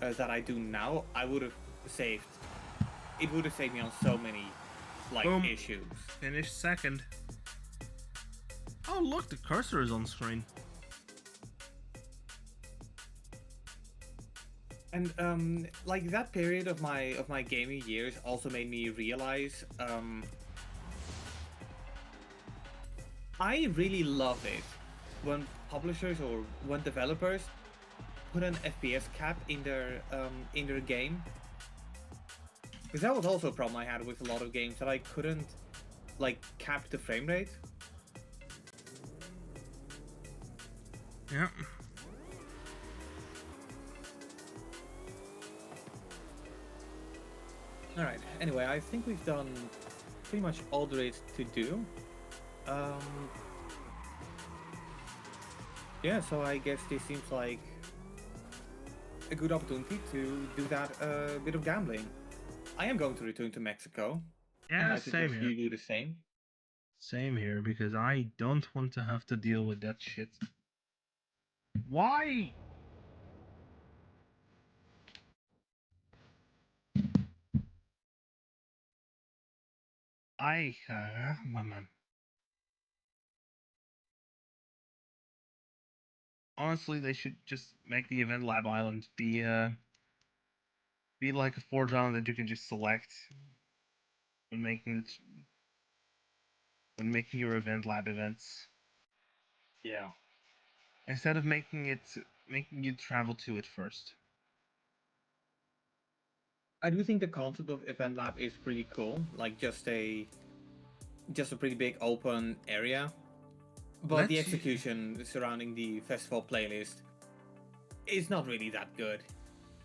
that I do now, I would have saved. It would have saved me on so many like Boom. issues. Finish second. Oh look, the cursor is on screen. And like that period of my gaming years also made me realize I really love it when publishers or when developers put an FPS cap in their game. Because that was also a problem I had with a lot of games, that I couldn't like cap the frame rate. Yeah. Alright, anyway, I think we've done pretty much all there is to do. Yeah, so I guess this seems like a good opportunity to do that bit of gambling. I am going to return to Mexico. Yeah, I same suggest here. you do the same. Same here, because I don't want to have to deal with that shit. Why? My man. Honestly, they should just make the event lab island be like a Forza island that you can just select when making your event lab events, Yeah. instead of making you travel to it first. I do think the concept of Event Lab is pretty cool. Like just a pretty big open area. But the execution surrounding the festival playlist is not really that good.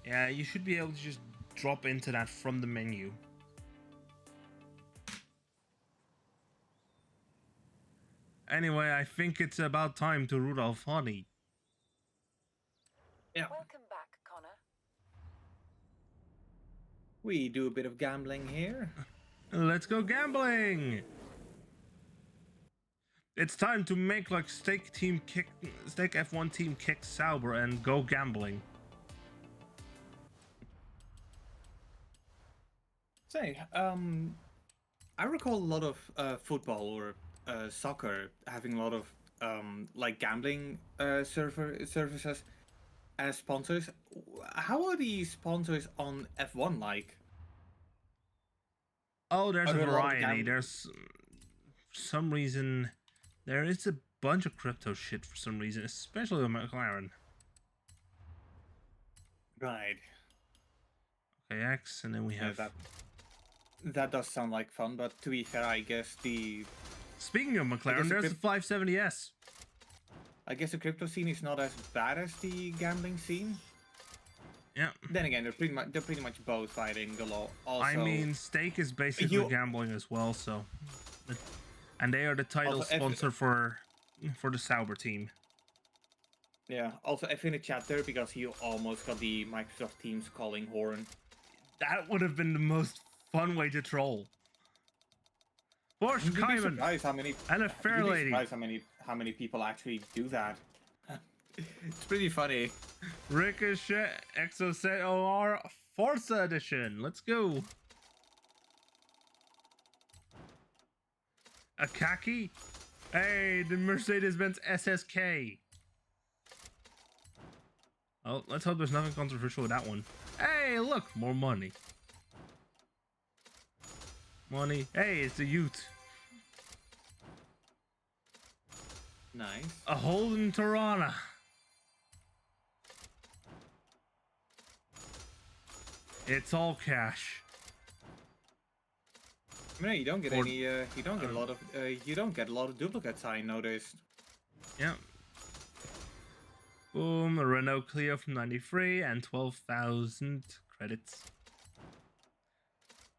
Yeah, you should be able to just drop into that from the menu. Anyway, I think it's about time to Rudolph Honey. Yeah. Welcome back, Connor. We do a bit of gambling here. Let's go gambling! It's time to make like Stake F1 team kick Sauber and go gambling. Say, I recall a lot of football or soccer having a lot of like gambling services as sponsors. How are the sponsors on F1 like? Oh, there's Are a there a lot of variety. There's for some reason there is a bunch of crypto shit for some reason, especially with McLaren. Right. Okay, X, and then we have. Yeah, that does sound like fun, but to be fair, I guess the Speaking of McLaren, there's the 570S. I guess the crypto scene is not as bad as the gambling scene. Yeah. Then again, they're pretty much both fighting the law. Also, I mean, Stake is basically gambling as well, so. And they are the title Also, sponsor for the Sauber team. yeah. Also, F in the chat there because you almost got the Microsoft Teams calling horn. That would have been the most fun way to troll. Porsche You'd be Cayman surprised how many. and a fair You'd be lady. surprised how many people actually do that. It's pretty funny. Ricochet Exocet OR Forza Edition. Let's go. A khaki? Hey, the Mercedes-Benz SSK. Oh, let's hope there's nothing controversial with that one. Hey, look, more money. Money. Hey, it's a Ute. Nice. A Holden Tirana. It's all cash. I mean, you don't get any. You don't get a lot of. You don't get a lot of duplicates. I noticed. Yeah. Boom, a Renault Clio from 93 and 12,000 credits.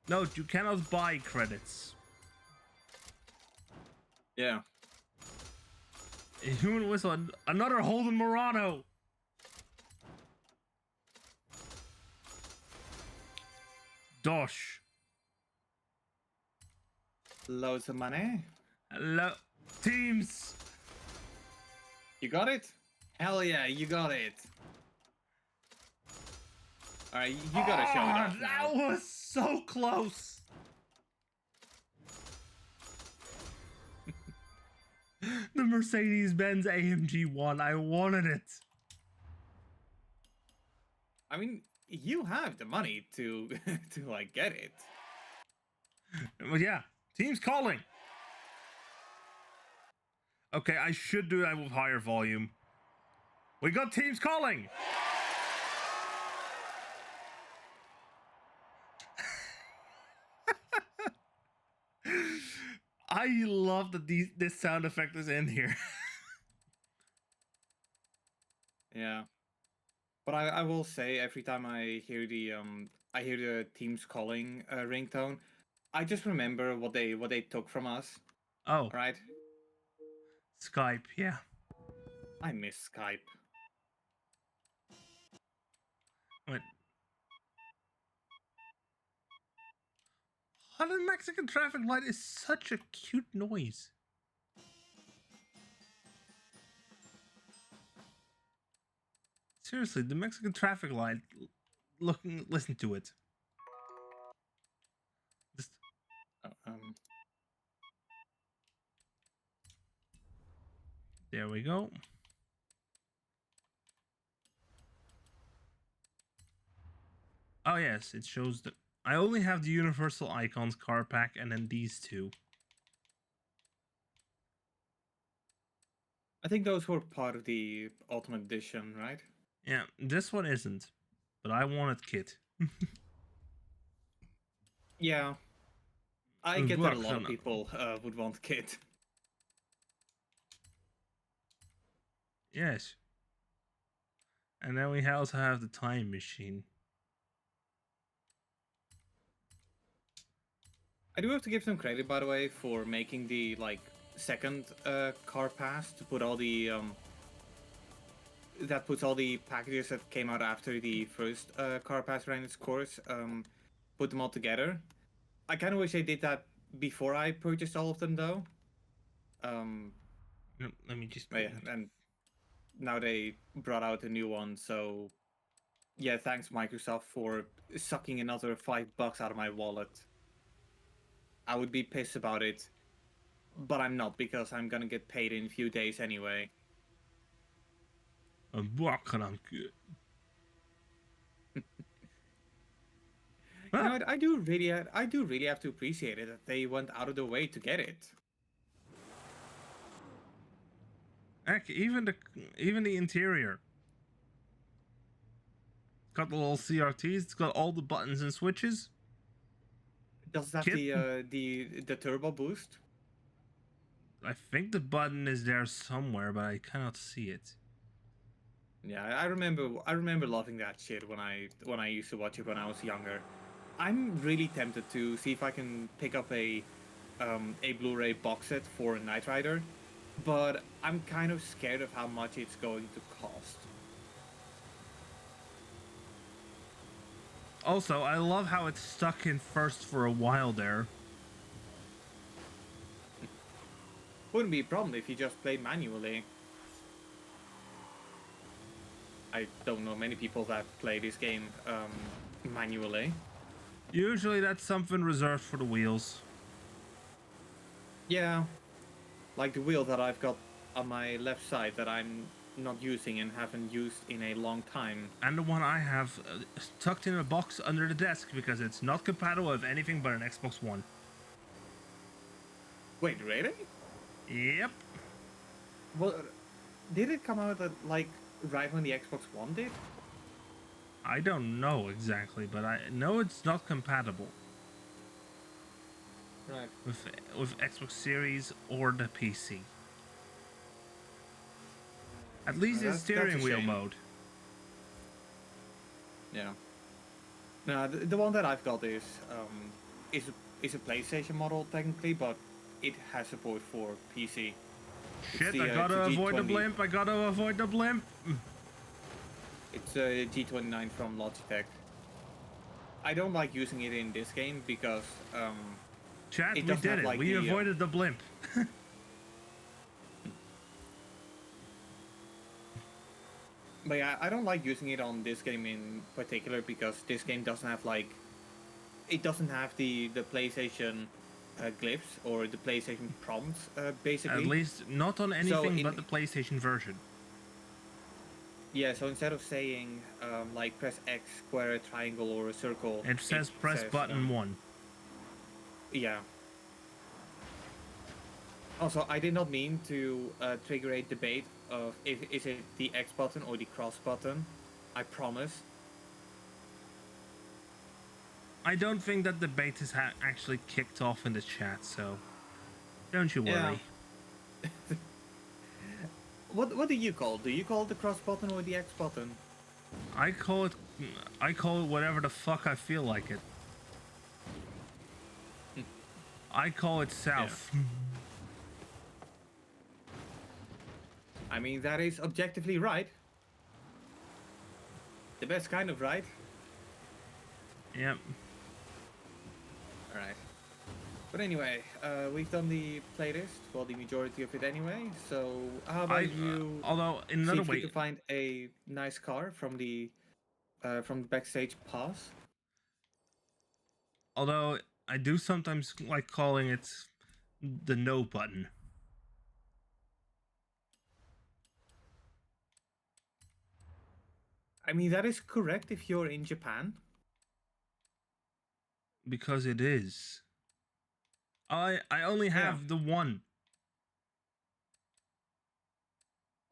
Note, you cannot buy credits. Yeah. A human whistle, another Holden Murano. Dosh. Loads of money. Hello. Teams. You got it? Hell yeah, you got it. Alright, you gotta show it off now. That was so close. The Mercedes-Benz AMG 1. I wanted it. I mean, you have the money to to like get it. Well, yeah. Team's calling. Okay, I should do that with higher volume. We got teams calling. I love that this sound effect is in here. Yeah. But I will say every time I hear the teams calling ringtone, I just remember what they took from us. Oh, Right? Skype, yeah. I miss Skype. Wait. How the Mexican traffic light is such a cute noise. Seriously, the Mexican traffic light. Listen to it. Just, there we go. Oh yes, it shows the. I only have the universal icons car pack and then these two. I think those were part of the Ultimate Edition, right? Yeah, this one isn't, but I wanted Kit. Yeah. I get that a lot of people would want Kit. Yes. And then we also have the time machine. I do have to give some credit, by the way, for making the second car pass to put all the that puts all the packages that came out after the first car pass ran its course, put them all together. I kind of wish I did that before I purchased all of them, though. Let me just. Yeah, and now they brought out a new one, so yeah, thanks Microsoft for sucking another $5 out of my wallet. I would be pissed about it, but I'm not, because I'm gonna get paid in a few days anyway. I'm good. You know, I do really have to appreciate it that they went out of the way to get it. Heck, even the interior. It's got the little CRTs. It's got all the buttons and switches. Does that the turbo boost? I think the button is there somewhere, but I cannot see it. Yeah, I remember loving that shit when I used to watch it when I was younger. I'm really tempted to see if I can pick up a Blu-ray box set for Knight Rider, but I'm kind of scared of how much it's going to cost. Also, I love how it's stuck in first for a while there. Wouldn't be a problem if you just played manually. I don't know many people that play this game manually. Usually that's something reserved for the wheels. Yeah, like the wheel that I've got on my left side that I'm not using and haven't used in a long time. And the one I have tucked in a box under the desk because it's not compatible with anything but an Xbox One. Wait, really? Yep. Well, did it come out at, right when the Xbox One did? I don't know exactly, but I know it's not compatible. Right. With Xbox Series or the PC. At least in steering wheel mode. Yeah. No, the one that I've got is a PlayStation model technically, but it has support for PC. Shit, I gotta avoid the blimp. I gotta avoid the blimp. It's a G29 from Logitech. I don't like using it in this game because Chat, we did it. We avoided the blimp. But yeah, I don't like using it on this game in particular because this game doesn't have it doesn't have the PlayStation glyphs or the PlayStation prompts basically. At least not on anything but the PlayStation version. Yeah, so instead of saying like press X, square, triangle, or a circle, It says press button 1. Yeah. Also, I did not mean to trigger a debate of is it the X button or the cross button. I promise. I don't think that debate is actually kicked off in the chat, so don't you worry. Yeah. What do you call? Do you call it the cross button or the X button? I call it whatever the fuck I feel like it. I call it south. Yeah. I mean, that is objectively right. The best kind of right. Yep. Alright. But anyway, we've done the playlist, well, the majority of it anyway. So how about you? Although in another way, to find a nice car from the backstage pass. Although I do sometimes like calling it the no button. I mean, that is correct if you're in Japan. Because it is. I only have the one.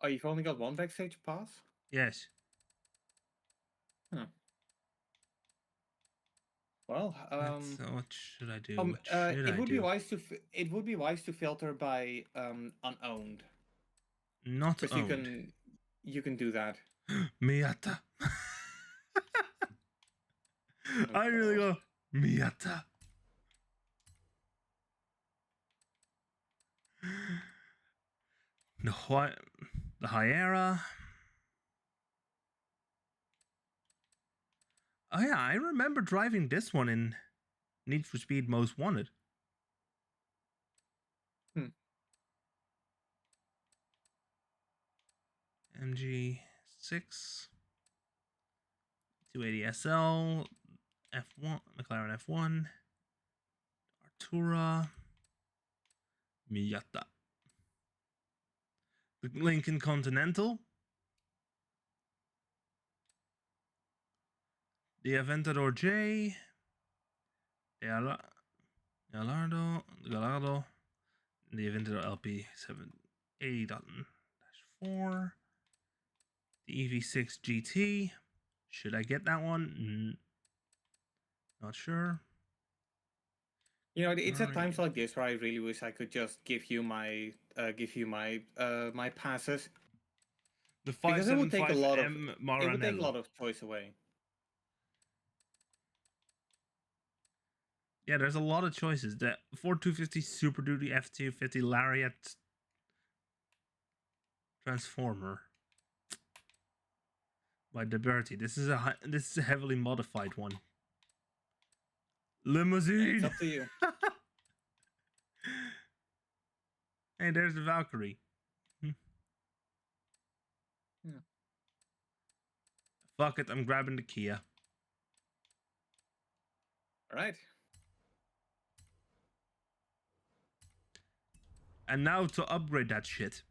Oh, you've only got one backstage pass? Yes. Huh. Well, what should I do? It would be wise to filter by unowned. Not owned. You can do that. Miyata. I really go Miyata. The Hyera. Oh yeah, I remember driving this one in Need for Speed Most Wanted. MG6, 280 SL, F1, McLaren F1, Artura, Miata. The Lincoln Continental, the Aventador J, the Gallardo, the Aventador LP 780.4, the EV6 GT. Should I get that one? Not sure. You know, it's at times like this where I really wish I could just give you my my passes. The 575M Maranello. It would take a lot of choice away. Yeah, there's a lot of choices. The Ford 250 Super Duty F250 Lariat Transformer by Deberti. This is a heavily modified one. Limousine. It's up to you. Hey, there's the Valkyrie. Yeah. Fuck it, I'm grabbing the Kia. All right. And now to upgrade that shit.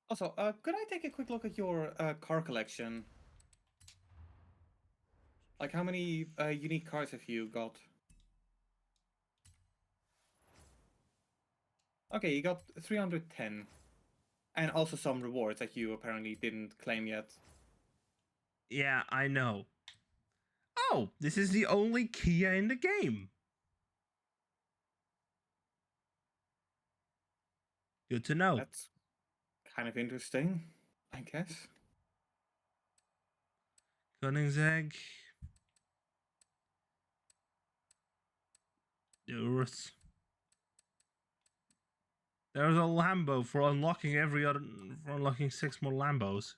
Also, could I take a quick look at your car collection? Like, how many unique cars have you got? Okay, you got 310. And also some rewards that you apparently didn't claim yet. Yeah, I know. Oh, this is the only Kia in the game. Good to know. That's kind of interesting, I guess. Koenigsegg. Urus. There's a Lambo for unlocking for unlocking 6 more Lambos.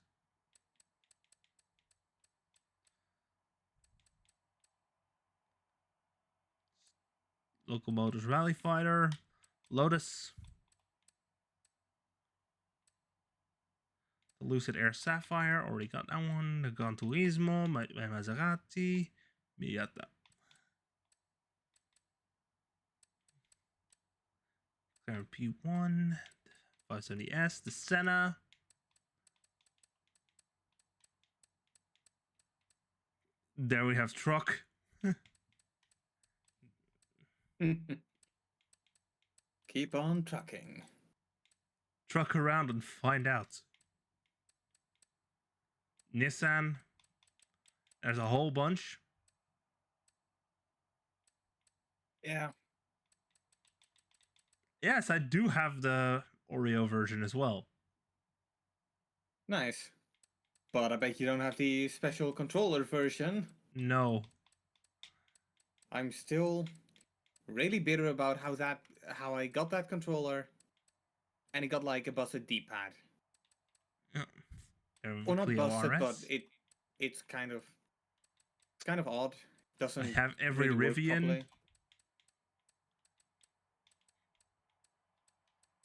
Local Motors Rally Fighter. Lotus. Lucid Air Sapphire, already got that one. The Gran Turismo, my Maserati, Miata. P1, 570S, the Senna. There we have truck. Keep on trucking. Truck around and find out. Nissan. There's a whole bunch. Yeah. Yes, I do have the Oreo version as well. Nice. But I bet you don't have the special controller version. No. I'm still really bitter about how I got that controller and it got like a busted D-pad. Or not Clio busted, but RS. it's kind of odd. I Doesn't have every really work Rivian. properly.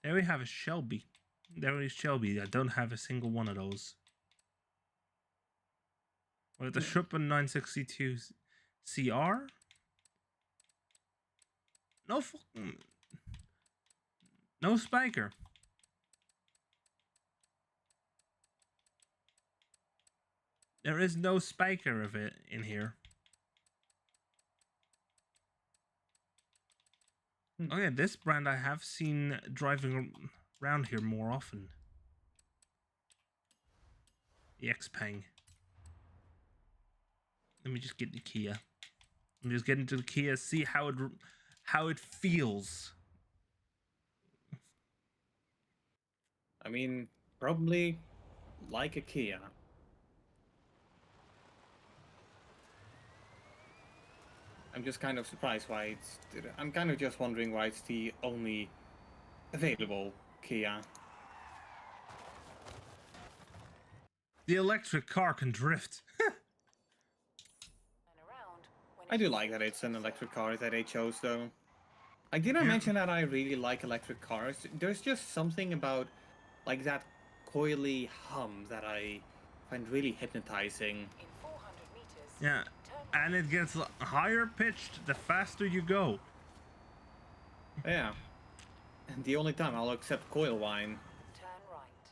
There we have a Shelby. There is Shelby. I don't have a single one of those. With the Schuppen 962 CR? No fucking... No spiker. There is no spiker of it in here. Okay, this brand I have seen driving around here more often. The Xpeng. Let me just get the Kia. Let me just get into the Kia, see how it feels. I mean, probably like a Kia. I'm just kind of surprised why it's... I'm kind of just wondering why it's the only available Kia. The electric car can drift. And around when I do like that it's an electric car that they chose, though. I didn't Yeah. mention that I really like electric cars. There's just something about, like, that coily hum that I find really hypnotizing. in 400 meters, Yeah, turn and it gets higher pitched the faster you go. Yeah. And the only time I'll accept coil wine. turn right.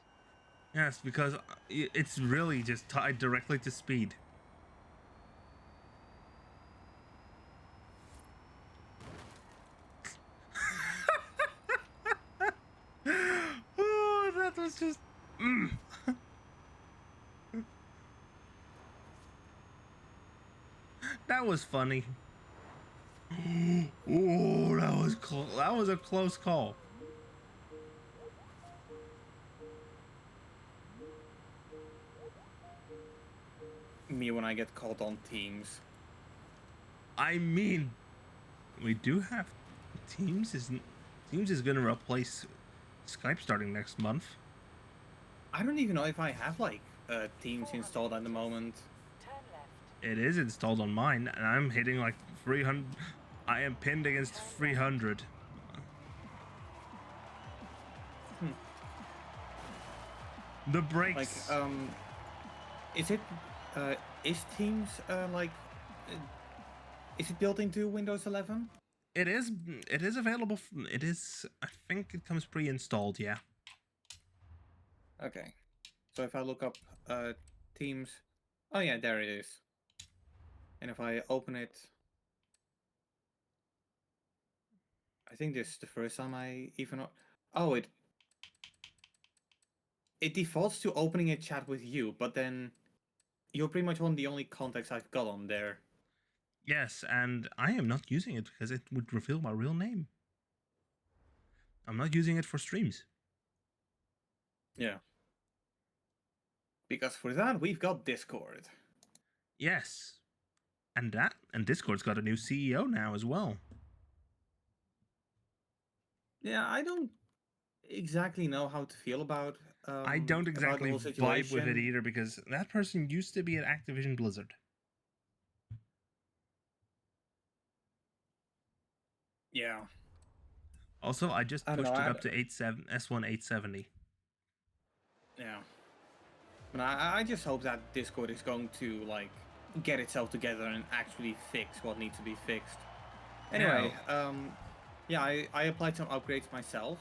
Yes, because it's really just tied directly to speed. Oh, that was just... That was funny. Oh, that was that was a close call. Me when I get called on Teams. I mean, we do have Teams is going to replace Skype starting next month. I don't even know if I have, like, Teams installed at the moment. Turn left. It is installed on mine, and I'm hitting like 300. I am pinned against 300. The brakes. Like, is it, is Teams, like, is it built into Windows 11? It is available. It is. I think it comes pre-installed. Yeah. Okay. So if I look up, Teams, oh yeah, there it is. And if I open it, I think this is the first time I even... Oh, it defaults to opening a chat with you, but then you're pretty much one of the only contacts I've got on there. Yes, and I am not using it because it would reveal my real name. I'm not using it for streams. Yeah. Because for that, we've got Discord. Yes. And Discord's got a new CEO now as well. Yeah, I don't exactly know how to feel about I don't about the exactly whole vibe with it situation. either because that person used to be at Activision Blizzard. Yeah. Also, I just I don't pushed know, it up to S1 870. Yeah. And I just hope that Discord is going to like get itself together and actually fix what needs to be fixed. Anyway, yeah, I applied some upgrades myself.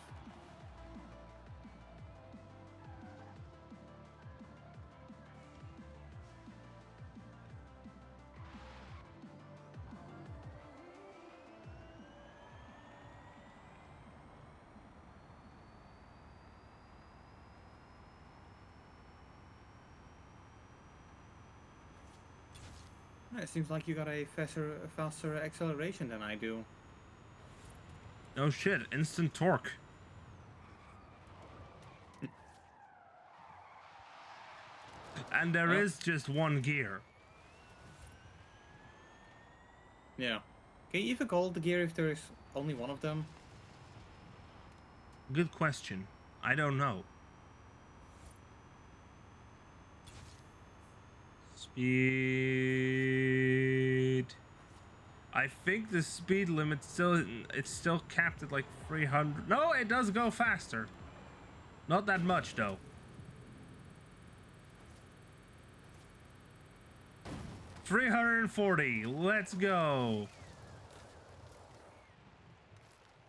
It seems like you got a faster acceleration than I do. No shit, instant torque. And there is just one gear. Yeah. Can you even call the gear if there is only one of them? Good question. I don't know. Speed. I think the speed limit it's still capped at like 300. No, it does go faster. Not that much though. $340. Let's go.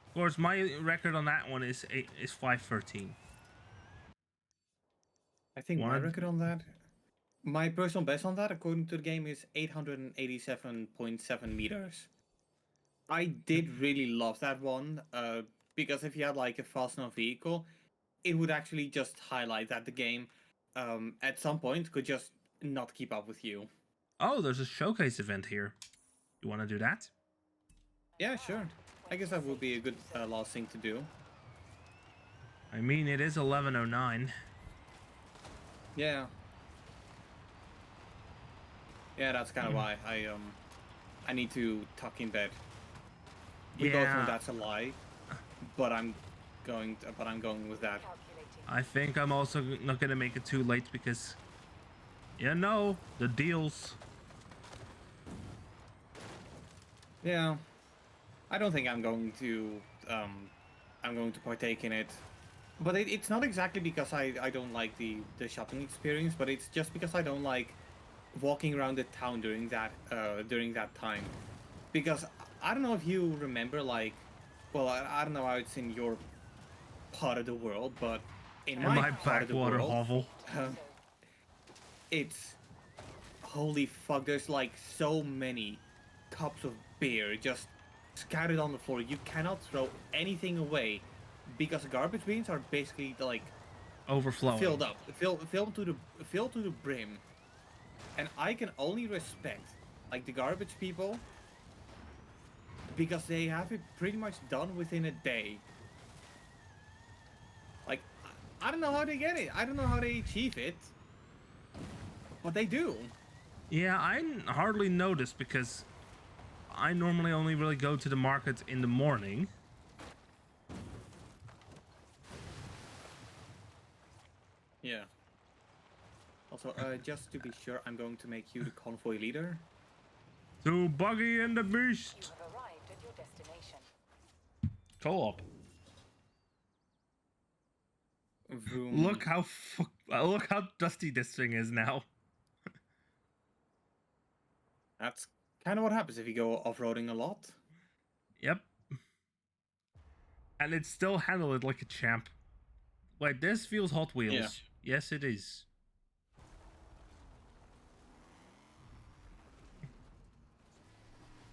Of course, my record on that one is 513. I think my record on that, my personal best on that, according to the game, is 887.7 meters. I did really love that one, because if you had like a fast enough vehicle, it would actually just highlight that the game, at some point, could just not keep up with you. Oh, there's a showcase event here. You want to do that? Yeah, sure. I guess that would be a good last thing to do. I mean, it is 11:09. Yeah. Yeah, that's kind of why I need to tuck in bed. We both know that's a lie, but I'm going with that. I think I'm also not gonna make it too late because, you know, the deals. Yeah, I don't think I'm going to partake in it, but it's not exactly because I don't like the shopping experience, but it's just because I don't like walking around the town during that time, because I don't know if you remember, like, well, I don't know how it's in your part of the world, but in my part of the backwater world, hovel. it's holy fuck. There's like so many cups of beer just scattered on the floor. You cannot throw anything away because the garbage bins are basically like Overflowing. filled up, filled to the brim. And I can only respect like the garbage people because they have it pretty much done within a day. Like, I don't know how they get it. I don't know how they achieve it, but they do. Yeah, I hardly notice because I normally only really go to the market in the morning. Yeah. Also, just to be sure, I'm going to make you the convoy leader. To Buggy and the Beast. You have arrived at your destination. Co-op. Vroom. Look how dusty this thing is now. That's kind of what happens if you go off-roading a lot. Yep. And it still handled it like a champ. Wait, this feels Hot Wheels. Yeah. Yes, it is.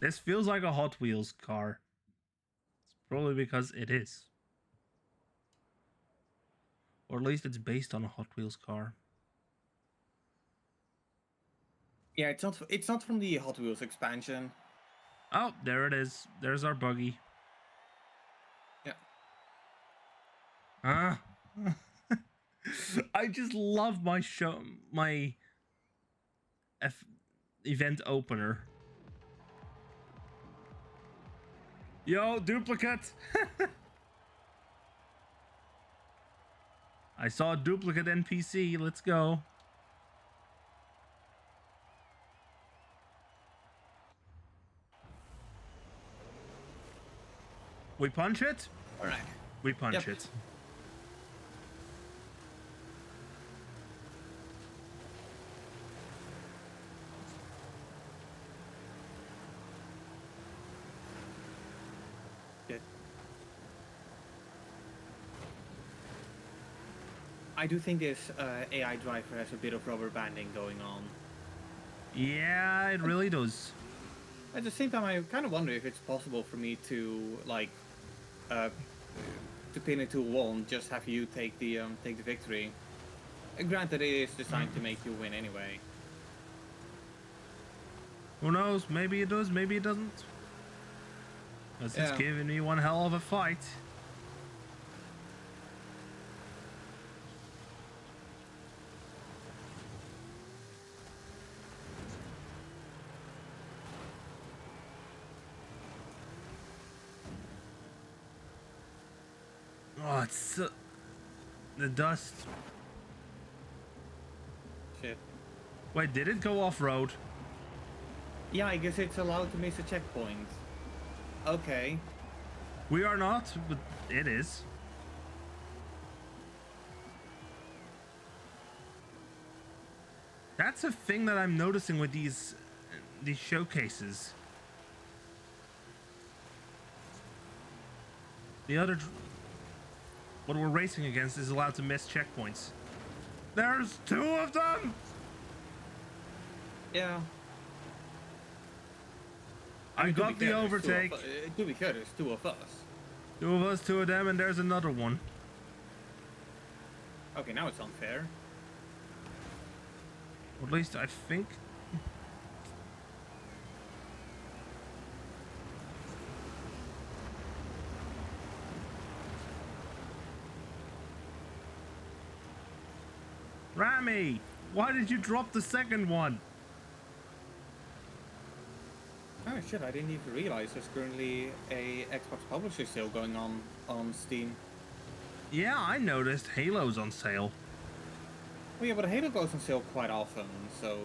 This feels like a Hot Wheels car. It's probably because it is. Or at least it's based on a Hot Wheels car. Yeah, it's not from the Hot Wheels expansion. Oh, there it is. There's our buggy. Yeah. Ah. I just love my event opener. Yo, duplicate. I saw a duplicate NPC. Let's go. We punch it? All right. We punch it. Shit. I do think this AI driver has a bit of rubber banding going on. Yeah, it really does. At the same time, I kind of wonder if it's possible for me to like to pin it to a wall and just have you take the victory. Granted, it is designed to make you win anyway. Who knows? Maybe it does, maybe it doesn't. Because it's giving me one hell of a fight. Oh, it's the dust. Shit. Wait, did it go off-road? Yeah, I guess it's allowed to miss a checkpoint. Okay. We are not, but it is. That's a thing that I'm noticing with these showcases. The other what we're racing against is allowed to miss checkpoints. There's 2 of them. Yeah. I got the overtake. To be fair, there's 2 of us. 2 of us, 2 of them, and there's another one. Okay, now it's unfair. Or at least I think. Rami, why did you drop the second one? Oh shit, I didn't even realize there's currently a Xbox publisher sale going on Steam. Yeah, I noticed Halo's on sale. Well, yeah, but Halo goes on sale quite often, so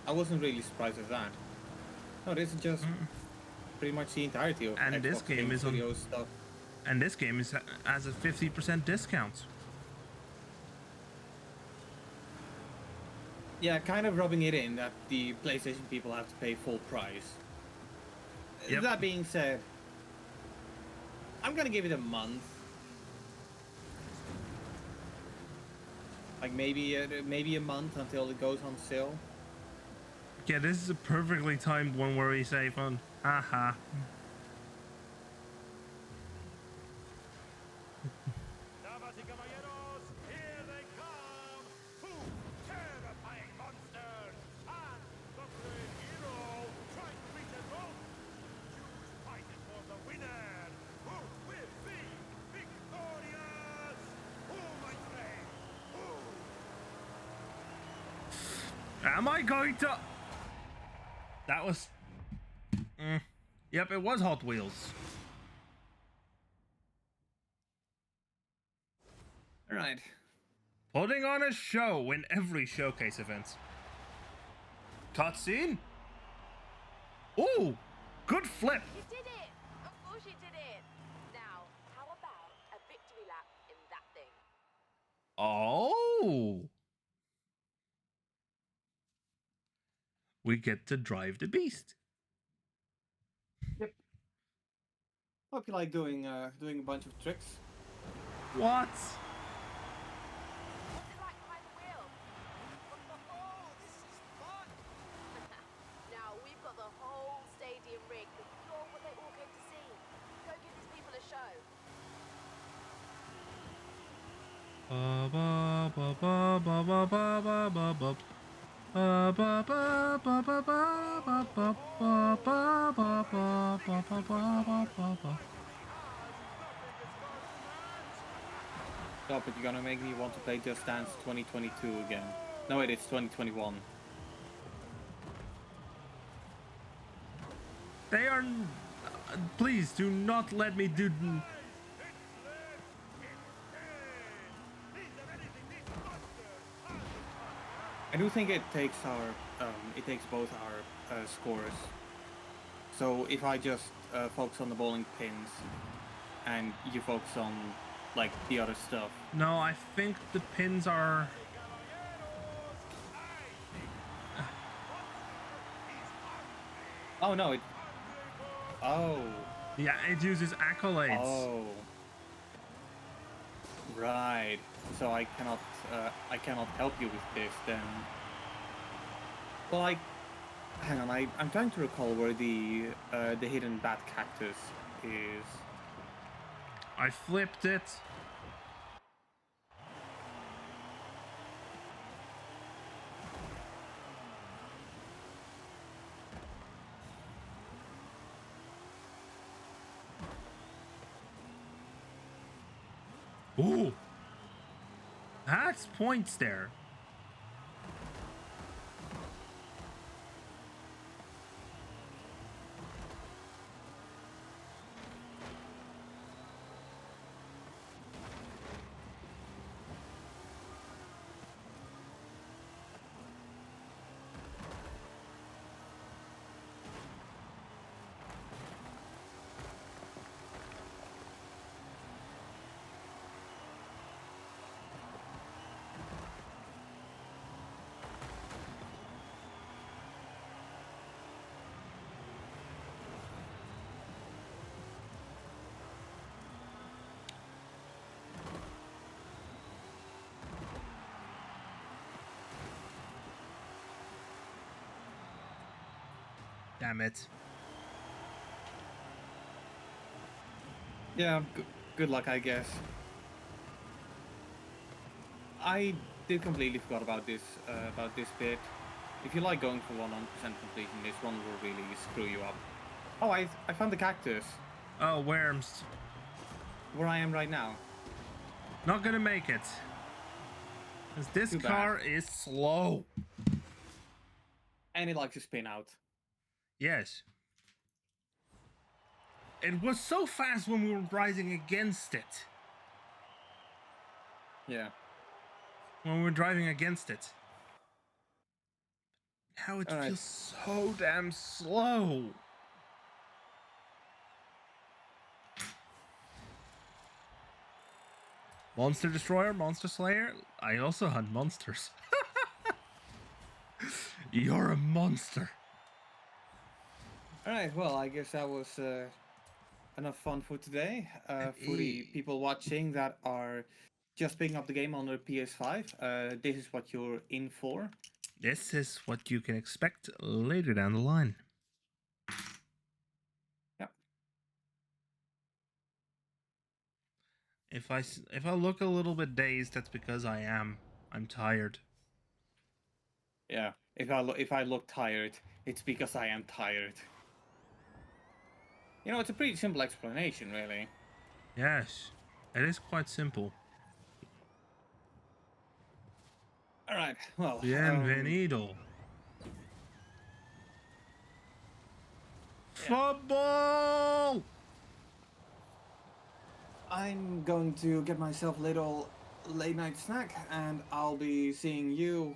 I wasn't really surprised at that. No, this is just pretty much the entirety of And Xbox this game is on Studios stuff. And this game is has a 50% discount. Yeah, kind of rubbing it in that the PlayStation people have to pay full price. Yep. That being said, I'm gonna give it a month. Like maybe a month until it goes on sale. Yeah, this is a perfectly timed one where we say fun. Haha. Damas y caballeros, here they come! 2 terrifying monsters! And the great hero trying to reach a goal! Choose fighting for the winner! Who will be victorious? Who, my friend? Who? Am I going to? That was. Yep, it was Hot Wheels. All right. Putting on a show in every showcase event. Cutscene? Ooh, good flip. You did it! Of course you did it! Now, how about a victory lap in that thing? Oh. We get to drive the beast. Yep. Hope you like doing a bunch of tricks. What? What's it like behind the wheel? Oh, this is fun! Now, we've got the whole stadium rigged with you're what they all came to see. Go give these people a show. Ba ba ba ba ba ba ba ba ba ba. Ba ba ba ba ba ba ba ba ba ba ba ba ba ba ba ba. Stop it, you're gonna make me want to play Just Dance 2022 again. No wait, it's 2021. They are. Please do not let me do. I do think it takes both our scores. So if I just focus on the bowling pins, and you focus on like the other stuff. No, I think the pins are. Oh no! Oh, Yeah, it uses accolades. Oh. Right. So I cannot help you with this then. Well, hang on. I'm trying to recall where the hidden bat cactus is. I flipped it. Ooh. That's points there. Damn it. Yeah, good luck, I guess. I did completely forgot about this bit. If you like going for 100% completion, this one will really screw you up. Oh, I found the cactus. Oh, worms. Where I am right now. Not gonna make it. Because this Too bad. car is slow. And it likes to spin out. Yes. It was so fast when we were riding against it. Yeah. When we were driving against it. How it All right. feels so damn slow. Monster Destroyer, Monster Slayer. I also hunt monsters. You're a monster. Alright, well, I guess that was enough fun for today. For the people watching that are just picking up the game on their PS5, this is what you're in for. This is what you can expect later down the line. Yep. If I look a little bit dazed, that's because I am. I'm tired. Yeah, if I look tired, it's because I am tired. You know, it's a pretty simple explanation, really. Yes, it is quite simple. Alright, well... Bienvenido. Football! I'm going to get myself a little late night snack, and I'll be seeing you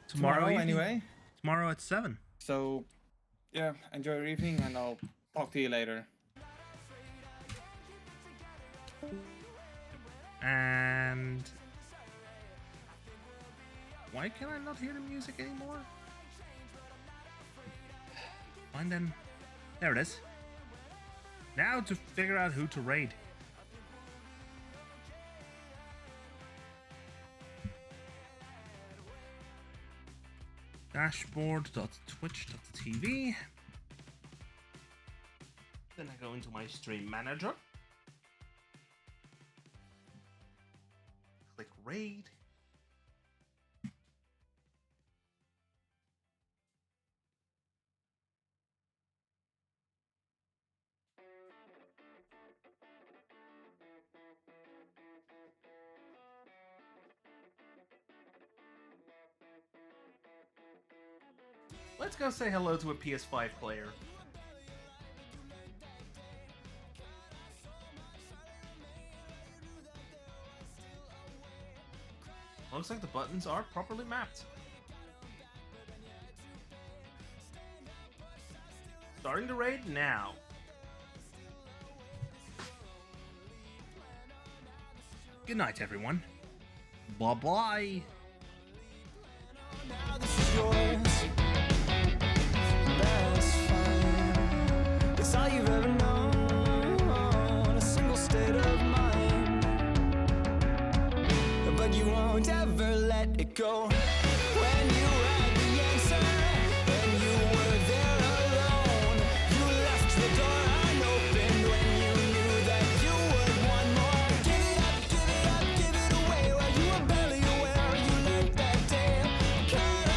tomorrow evening. anyway. Tomorrow at 7. So, yeah, enjoy your evening, and I'll talk to you later. And why can I not hear the music anymore? Fine then. There it is. Now to figure out who to raid. Dashboard.twitch.tv. Then I go into my stream manager. Click raid. Let's go say hello to a PS5 player. Looks like the buttons are properly mapped. Starting the raid now. Good night, everyone. Bye-bye. Now this is yours. That's fine. It's all you've ever known. but you won't ever let it go. When you